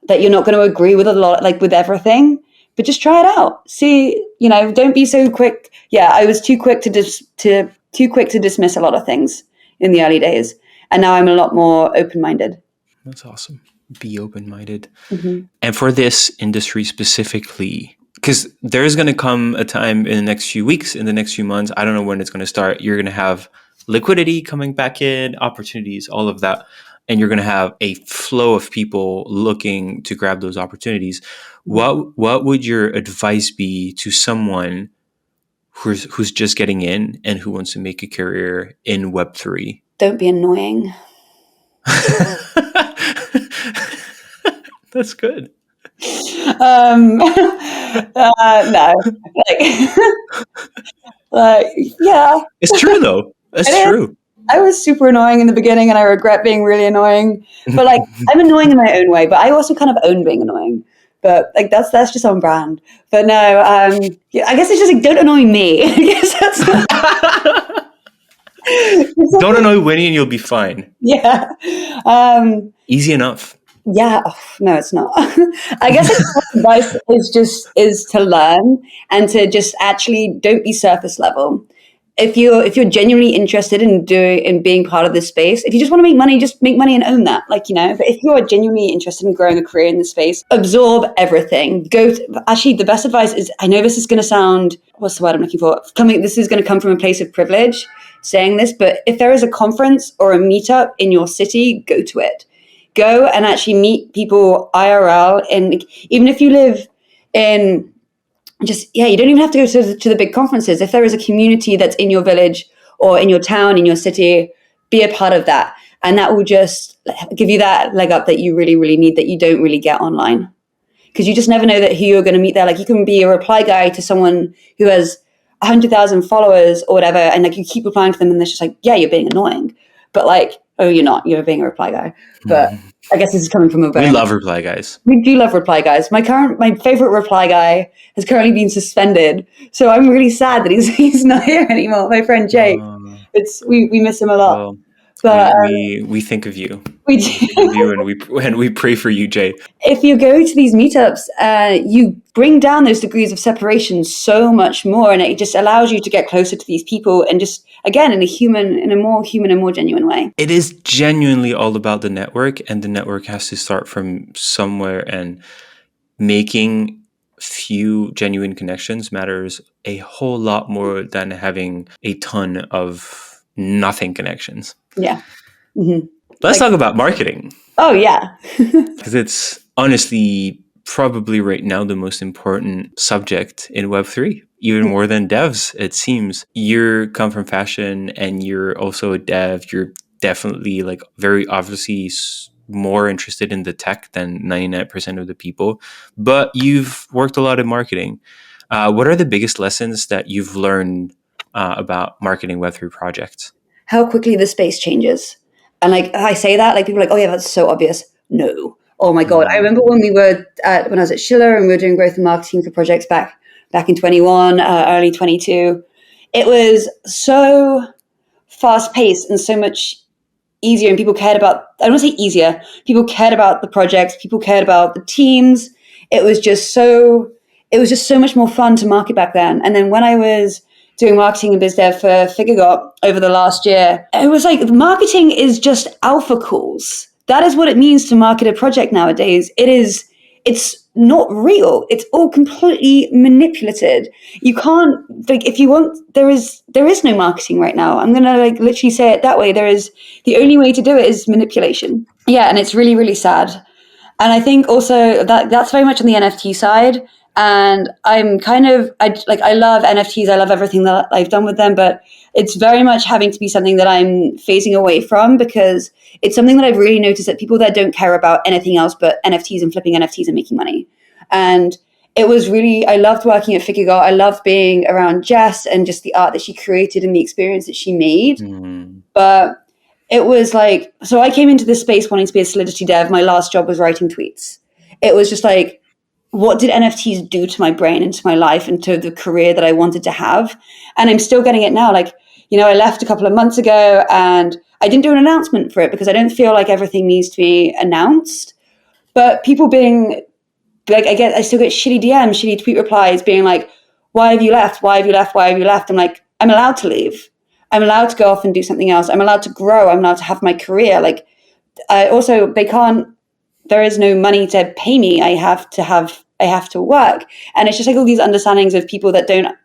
that you're not going to agree with a lot, like with everything, but just try it out. See, don't be so quick. Yeah, I was too quick to dismiss a lot of things in the early days, and now I'm a lot more open-minded. That's awesome. Be open-minded. Mm-hmm. And for this industry specifically, because there's going to come a time in the next few weeks, in the next few months, I don't know when it's going to start, you're going to have liquidity coming back in, opportunities, all of that. And you're going to have a flow of people looking to grab those opportunities. What would your advice be to someone who's just getting in and who wants to make a career in Web3? Don't be annoying. That's good. No, yeah, It's true though. That's true. I was super annoying in the beginning, and I regret being really annoying. But like, I'm annoying in my own way. But I also kind of own being annoying. But like, that's just on brand. But no, yeah, I guess it's just like, don't annoy me. I guess Don't annoy Winnie and you'll be fine. Yeah. Easy enough. Yeah. Oh, no, it's not. I guess advice is to learn and to just actually don't be surface level. If you're genuinely interested in being part of this space, if you just want to make money, just make money and own that. But if you are genuinely interested in growing a career in this space, absorb everything. Actually, the best advice is, I know this is going to sound, what's the word I'm looking for? This is going to come from a place of privilege saying this, but if there is a conference or a meetup in your city, go to it. Go and actually meet people IRL. And even if you live in, you don't even have to go to the big conferences. If there is a community that's in your village or in your town, in your city, be a part of that. And that will just give you that leg up that you really, really need, that you don't really get online. Because you just never know who you're going to meet there. Like, you can be a reply guy to someone who has 100,000 followers or whatever, and like you keep replying to them, and they're just like, yeah, you're being annoying. But like, oh, you're not. You're being a reply guy. But I guess this is coming from a very... We love reply guys. We do love reply guys. My favorite reply guy has currently been suspended, so I'm really sad that he's not here anymore. My friend Jake. We miss him a lot. Well, but we think of you. We think of you, and we pray for you, Jay. If you go to these meetups, you bring down those degrees of separation so much more, and it just allows you to get closer to these people, and just, again, in a more human and more genuine way. It is genuinely all about the network, and the network has to start from somewhere, and making few genuine connections matters a whole lot more than having a ton of nothing connections. Yeah. Mm-hmm. Let's talk about marketing. Oh, yeah. Because it's honestly probably right now the most important subject in Web3, even more than devs, it seems. You come from fashion and you're also a dev. You're definitely like very obviously more interested in the tech than 99% of the people, but you've worked a lot in marketing. What are the biggest lessons that you've learned about marketing Web3 projects? How quickly the space changes. And like, I say that, like, people are like, oh yeah, that's so obvious. No. Oh my God. I remember when I was at Schiller and we were doing growth and marketing for projects back in 21, early 22. It was so fast paced and so much easier, and people cared about, I don't want to say easier, people cared about the projects, people cared about the teams. It was just so much more fun to market back then. And then when I was doing marketing and biz dev for FigureGot over the last year, it was like, marketing is just alpha calls. That is what it means to market a project nowadays. It's not real. It's all completely manipulated. You can't, like, if you want, there is no marketing right now. I'm going to like literally say it that way. The only way to do it is manipulation. Yeah. And it's really, really sad. And I think also that's very much on the NFT side. And I'm I love NFTs. I love everything that I've done with them, but it's very much having to be something that I'm phasing away from, because it's something that I've really noticed that people that don't care about anything else but NFTs and flipping NFTs and making money. And it was really, I loved working at FigureGot. I loved being around Jess and just the art that she created and the experience that she made. But it was like, so I came into this space wanting to be a Solidity dev. My last job was writing tweets. It was just like, what did NFTs do to my brain and to my life and to the career that I wanted to have? And I'm still getting it now. Like, I left a couple of months ago and I didn't do an announcement for it because I don't feel like everything needs to be announced. But people being like, I still get shitty DMs, shitty tweet replies being like, why have you left? Why have you left? Why have you left? I'm like, I'm allowed to leave. I'm allowed to go off and do something else. I'm allowed to grow. I'm allowed to have my career. Like, there is no money to pay me. I have to work. And it's just like all these understandings of people that don't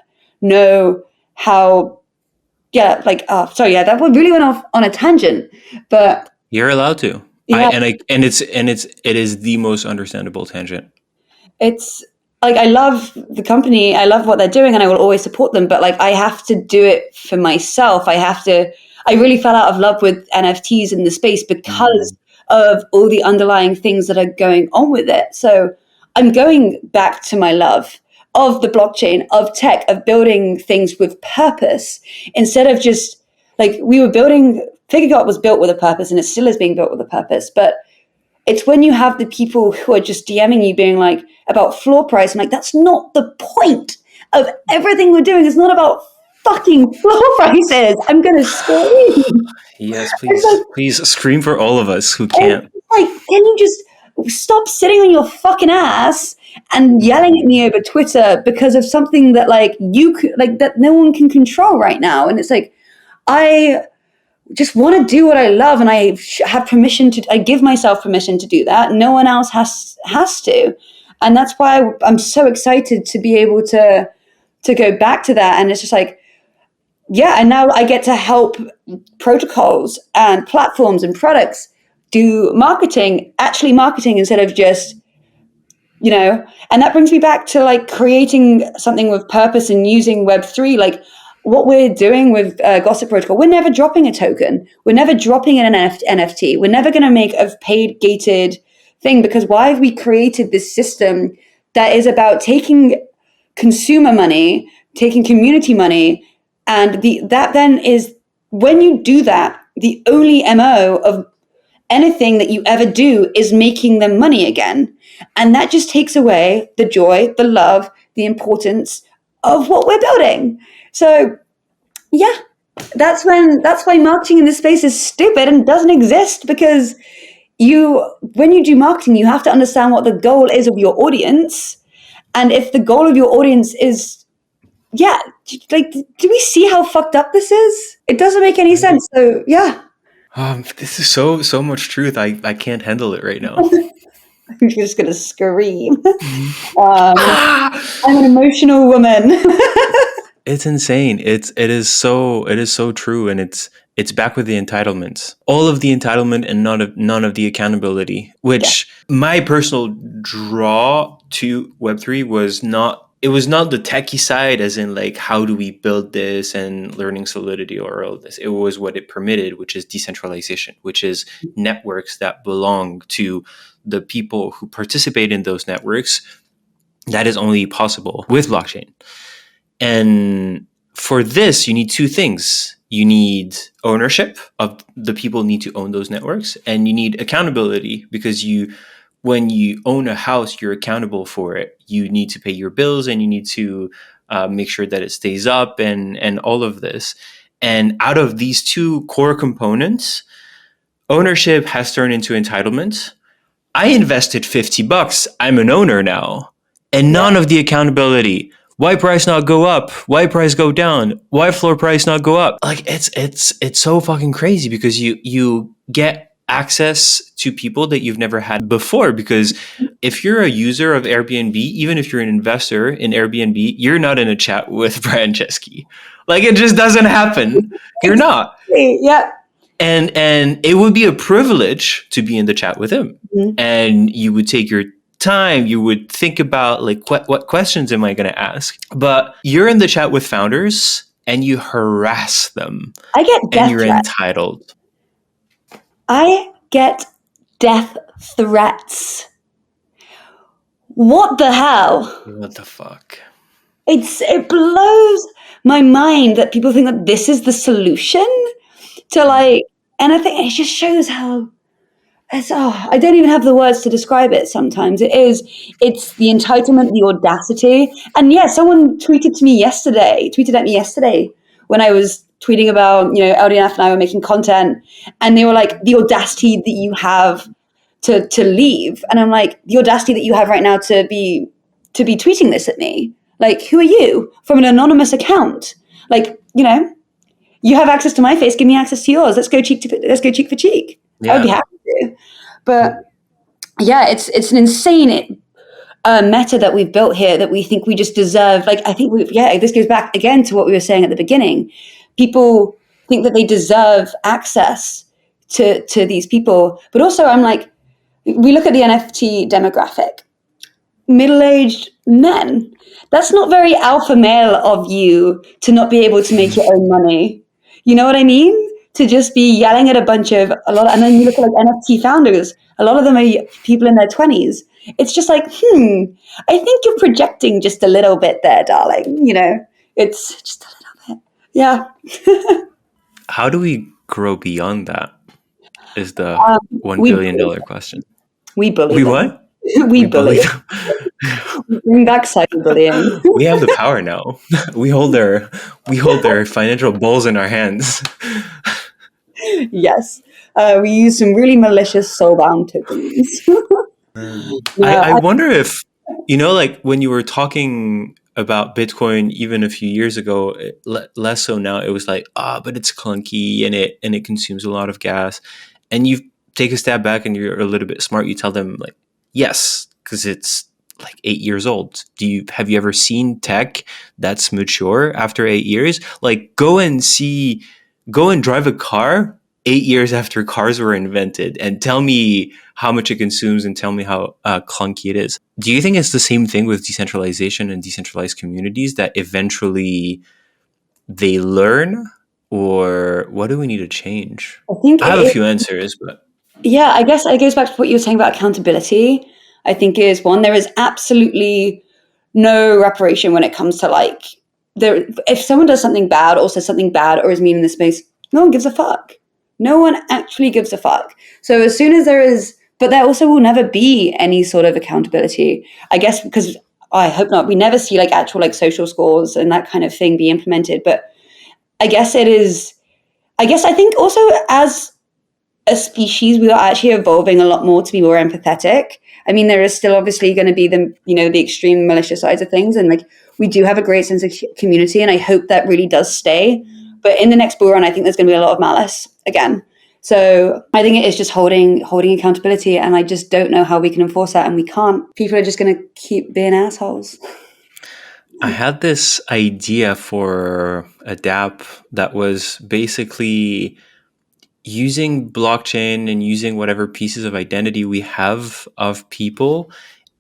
know how, that really went off on a tangent, but You're allowed to. yeah, It is the most understandable tangent. it's like, I love the company, I love what they're doing, and I will always support them, but like, I have to do it for myself. I really fell out of love with NFTs in the space because of all the underlying things that are going on with it. So I'm going back to my love of the blockchain, of tech, of building things with purpose, instead of just like, FigureGot was built with a purpose and it still is being built with a purpose. But it's when you have the people who are just DMing you being like, about floor price. I'm like, that's not the point of everything we're doing. It's not about fucking floor prices. I'm going to scream. Yes, It's please. like, Please scream for all of us who can't. can you just stop sitting on your fucking ass and yelling at me over Twitter because of something that like that no one can control right now? And it's like, I just want to do what I love, and I give myself permission to do that. No one else has to. And that's why I'm so excited to be able to go back to that. And it's just like, yeah, and now I get to help protocols and platforms and products do actually marketing instead of just, and that brings me back to like creating something with purpose and using Web3, like what we're doing with Gossip Protocol. We're never dropping a token. We're never dropping an NFT. We're never going to make a paid gated thing, because why have we created this system that is about taking consumer money, taking community money, and that then is, when you do that, the only MO of anything that you ever do is making them money again. And that just takes away the joy, the love, the importance of what we're building. So yeah, that's why marketing in this space is stupid and doesn't exist, because when you do marketing, you have to understand what the goal is of your audience. And if the goal of your audience is, like, do we see how fucked up this is? It doesn't make any sense. So yeah. This is so much truth. I can't handle it right now. I'm just gonna scream. I'm an emotional woman. It's insane. It is so true, and it's back with the entitlements. All of the entitlement and none of the accountability. Which my personal draw to Web3 was not. It was not the techie side, as in like, how do we build this and learning Solidity or all of this. It was what it permitted, which is decentralization, which is networks that belong to the people who participate in those networks. That is only possible with blockchain. And for this, you need two things. You need ownership of the people need to own those networks, and you need accountability, because when you own a house, you're accountable for it. You need to pay your bills, and you need to make sure that it stays up, and all of this. And out of these two core components, ownership has turned into entitlement. I invested $50. I'm an owner now, and none of the accountability. Why price not go up? Why price go down? Why floor price not go up? Like, it's so fucking crazy, because you get access to people that you've never had before. Because if you're a user of Airbnb, even if you're an investor in Airbnb, you're not in a chat with Brian Chesky. Like, it just doesn't happen. You're not. Yeah. And it would be a privilege to be in the chat with him. Mm-hmm. And you would take your time, you would think about like, what questions am I going to ask? But you're in the chat with founders and you harass them. I get death and you're threats. entitled. I get death threats. What the hell? What the fuck? It blows my mind that people think that this is the solution to, like, And I think it just shows how I don't even have the words to describe it sometimes. It's the entitlement, the audacity. And yeah, someone tweeted at me yesterday when I was tweeting about, LDNF and I were making content, and they were like, the audacity that you have to leave. And I'm like, the audacity that you have right now to be tweeting this at me. Like, who are you? From an anonymous account. Like, you have access to my face, give me access to yours. Let's go cheek for cheek. I would be Yeah. happy to. But yeah, it's an insane meta that we've built here that we think we just deserve. Like, I think this goes back again to what we were saying at the beginning. People think that they deserve access to these people. But also I'm like, we look at the NFT demographic, middle-aged men. That's not very alpha male of you to not be able to make your own money. You know what I mean? To just be yelling at and then you look at like NFT founders. A lot of them are people in their 20s. It's just like, I think you're projecting just a little bit there, darling. It's just a little bit. Yeah. How do we grow beyond that? Is the Um, $1 we billion bully them. question. We bully We them. what? We We bully bully them. them. Bring back cyberbullying. We have the power now. We hold their financial balls in our hands. Yes. We use some really malicious soulbound tokens. I, No, I wonder if, like when you were talking about Bitcoin even a few years ago, less so now, it was like, but it's clunky and it consumes a lot of gas. And you take a step back and you're a little bit smart. You tell them like, yes, because it's like 8 years old. Have you ever seen tech that's mature after 8 years? Like go and drive a car 8 years after cars were invented and tell me how much it consumes and tell me how clunky it is. Do you think it's the same thing with decentralization and decentralized communities that eventually they learn, or what do we need to change? I think I have a few answers, but yeah, I guess it goes back to what you were saying about accountability. I think is one, there is absolutely no reparation when it comes to like if someone does something bad or says something bad or is mean in the space, no one gives a fuck. No one actually gives a fuck. So as soon as but there also will never be any sort of accountability. I guess because I hope not. We never see like actual like social scores and that kind of thing be implemented. But I guess it is. I guess I think also as a species, we are actually evolving a lot more to be more empathetic. I mean, there is still obviously going to be the extreme malicious sides of things, and like we do have a great sense of community, and I hope that really does stay. But in the next bull run, I think there's going to be a lot of malice again. So I think it is just holding accountability, and I just don't know how we can enforce that, and we can't. People are just going to keep being assholes. I had this idea for a dApp that was basically using blockchain and using whatever pieces of identity we have of people.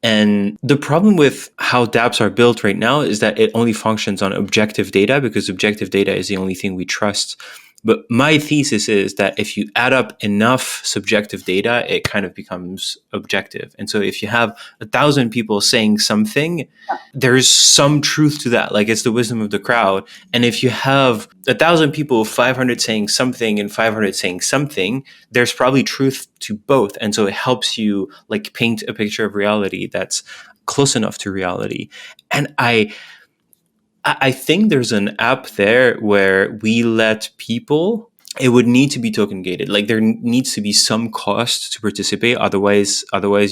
And the problem with how dApps are built right now is that it only functions on objective data because objective data is the only thing we trust. But my thesis is that if you add up enough subjective data, it kind of becomes objective. And so if you have 1,000 people saying something, there's some truth to that. Like it's the wisdom of the crowd. And if you have 1,000 people, 500 saying something and 500 saying something, there's probably truth to both. And so it helps you like paint a picture of reality that's close enough to reality. And I think there's an app there where we let people, it would need to be token gated. Like there needs to be some cost to participate. Otherwise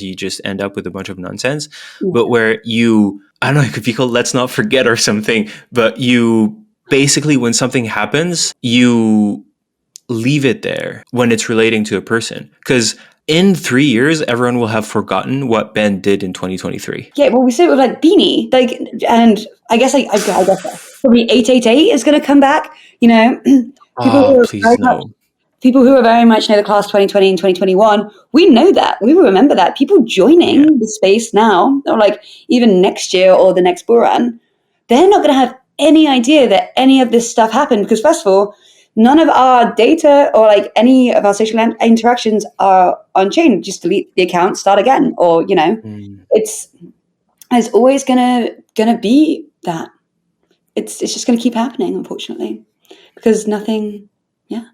you just end up with a bunch of nonsense. But where I don't know, it could be called Let's Not Forget or something, but you basically, when something happens, you leave it there when it's relating to a person. Because in 3 years, everyone will have forgotten what Ben did in 2023. Yeah, well, we see it with like Beanie, like, and I guess I guess probably 888 is going to come back. People Oh, who are please very much no. the class 2020 and 2021. We know that, we remember that people Yeah. joining the space now, or like even next year or the next bull run, they're not going to have any idea that any of this stuff happened because first of all, none of our data or like any of our social interactions are on chain. Just delete the account, start again, or Mm. it's always gonna be that. It's just gonna keep happening, unfortunately, because nothing. Yeah.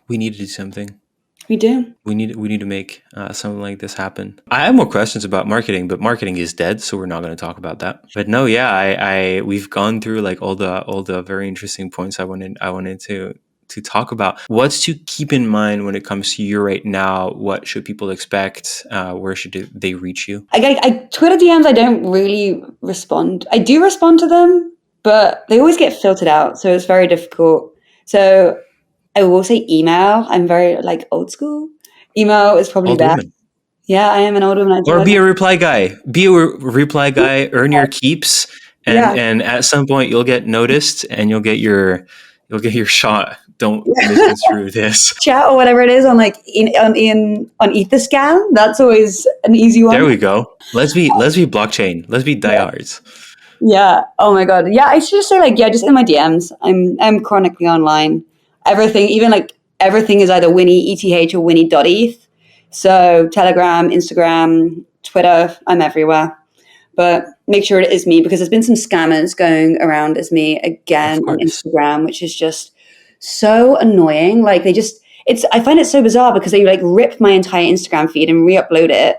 We need to do something. We do. We need to make something like this happen. I have more questions about marketing, but marketing is dead, so we're not going to talk about that. But no, yeah, I we've gone through like all the very interesting points I wanted to talk about. What's to keep in mind when it comes to you right now? What should people expect? Where should they reach you? Twitter DMs, I don't really respond. I do respond to them, but they always get filtered out, so it's very difficult. So I will say email. I'm very like old school. Email is probably Old best. woman. Yeah, I am an old woman. I do Or like be a reply guy. Be a reply guy. Earn your keeps, and yeah. and at some point you'll get noticed, and you'll get your shot. Don't misconstrue this. Chat or whatever it is on like on Etherscan. That's always an easy There one. we go. Let's be blockchain. Let's be Yeah. diehards. Yeah. Oh my god. Yeah. I should just say like yeah, just in my DMs. I'm chronically online. Everything, even like everything is either Winny.eth or Winny.eth. So Telegram, Instagram, Twitter. I'm everywhere. But make sure it is me because there's been some scammers going around as me Of again on course. Instagram, which is just so annoying. Like they just I find it so bizarre because they like rip my entire Instagram feed and re-upload it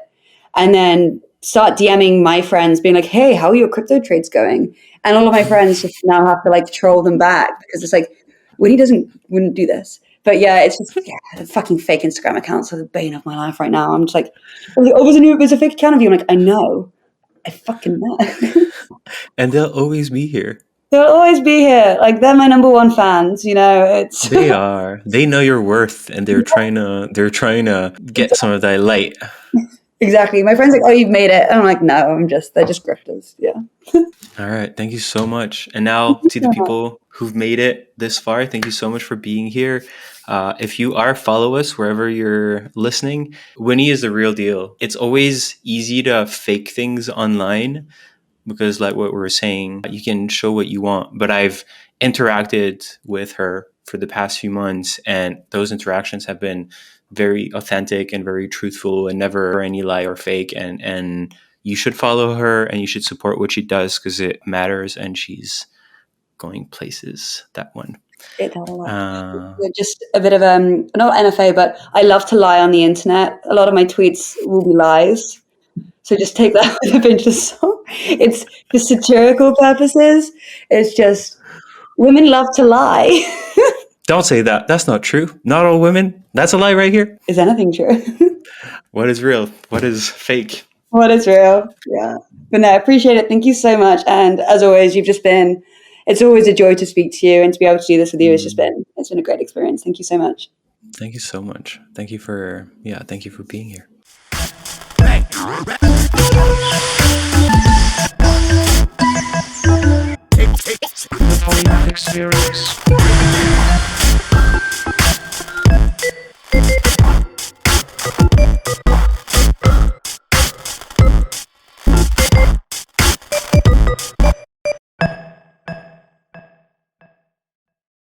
and then start DMing my friends being like, hey, how are your crypto trades going? And all of my friends just now have to like troll them back because it's like, Winnie wouldn't do this. But yeah, it's just the fucking fake Instagram accounts are the bane of my life right now. I'm just like, oh, there's a fake account of you. I'm like, I know. I fucking know. And they'll always be here. They'll always be here. Like they're my number one fans, you know. It's They are. They know your worth, and they're trying to get some of that light. exactly. My friend's like, "Oh, you've made it." And I'm like, "No, they're just grifters." Yeah. All right. Thank you so much. And now to the people who've made it this far, thank you so much for being here. If you are, follow us wherever you're listening. Winnie is the real deal. It's always easy to fake things online because, like what we were saying, you can show what you want. But I've interacted with her for the past few months, and those interactions have been very authentic and very truthful and never any lie or fake. And you should follow her and you should support what she does because it matters and she's going places. That one. It had a lot. Uh, Just a bit of not NFA, but I love to lie on the internet. A lot of my tweets will be lies. So just take that with a pinch of salt. It's for satirical purposes. It's just women love to lie. don't say that. That's not true. Not all women. That's a lie right here. Is anything true? What is real? What is fake? What is real? Yeah. But no, I appreciate it. Thank you so much. And as always, it's always a joy to speak to you and to be able to do this with you. It's been a great experience. Thank you so much. Thank you so much. Thank you for being here. The Polymath Experience.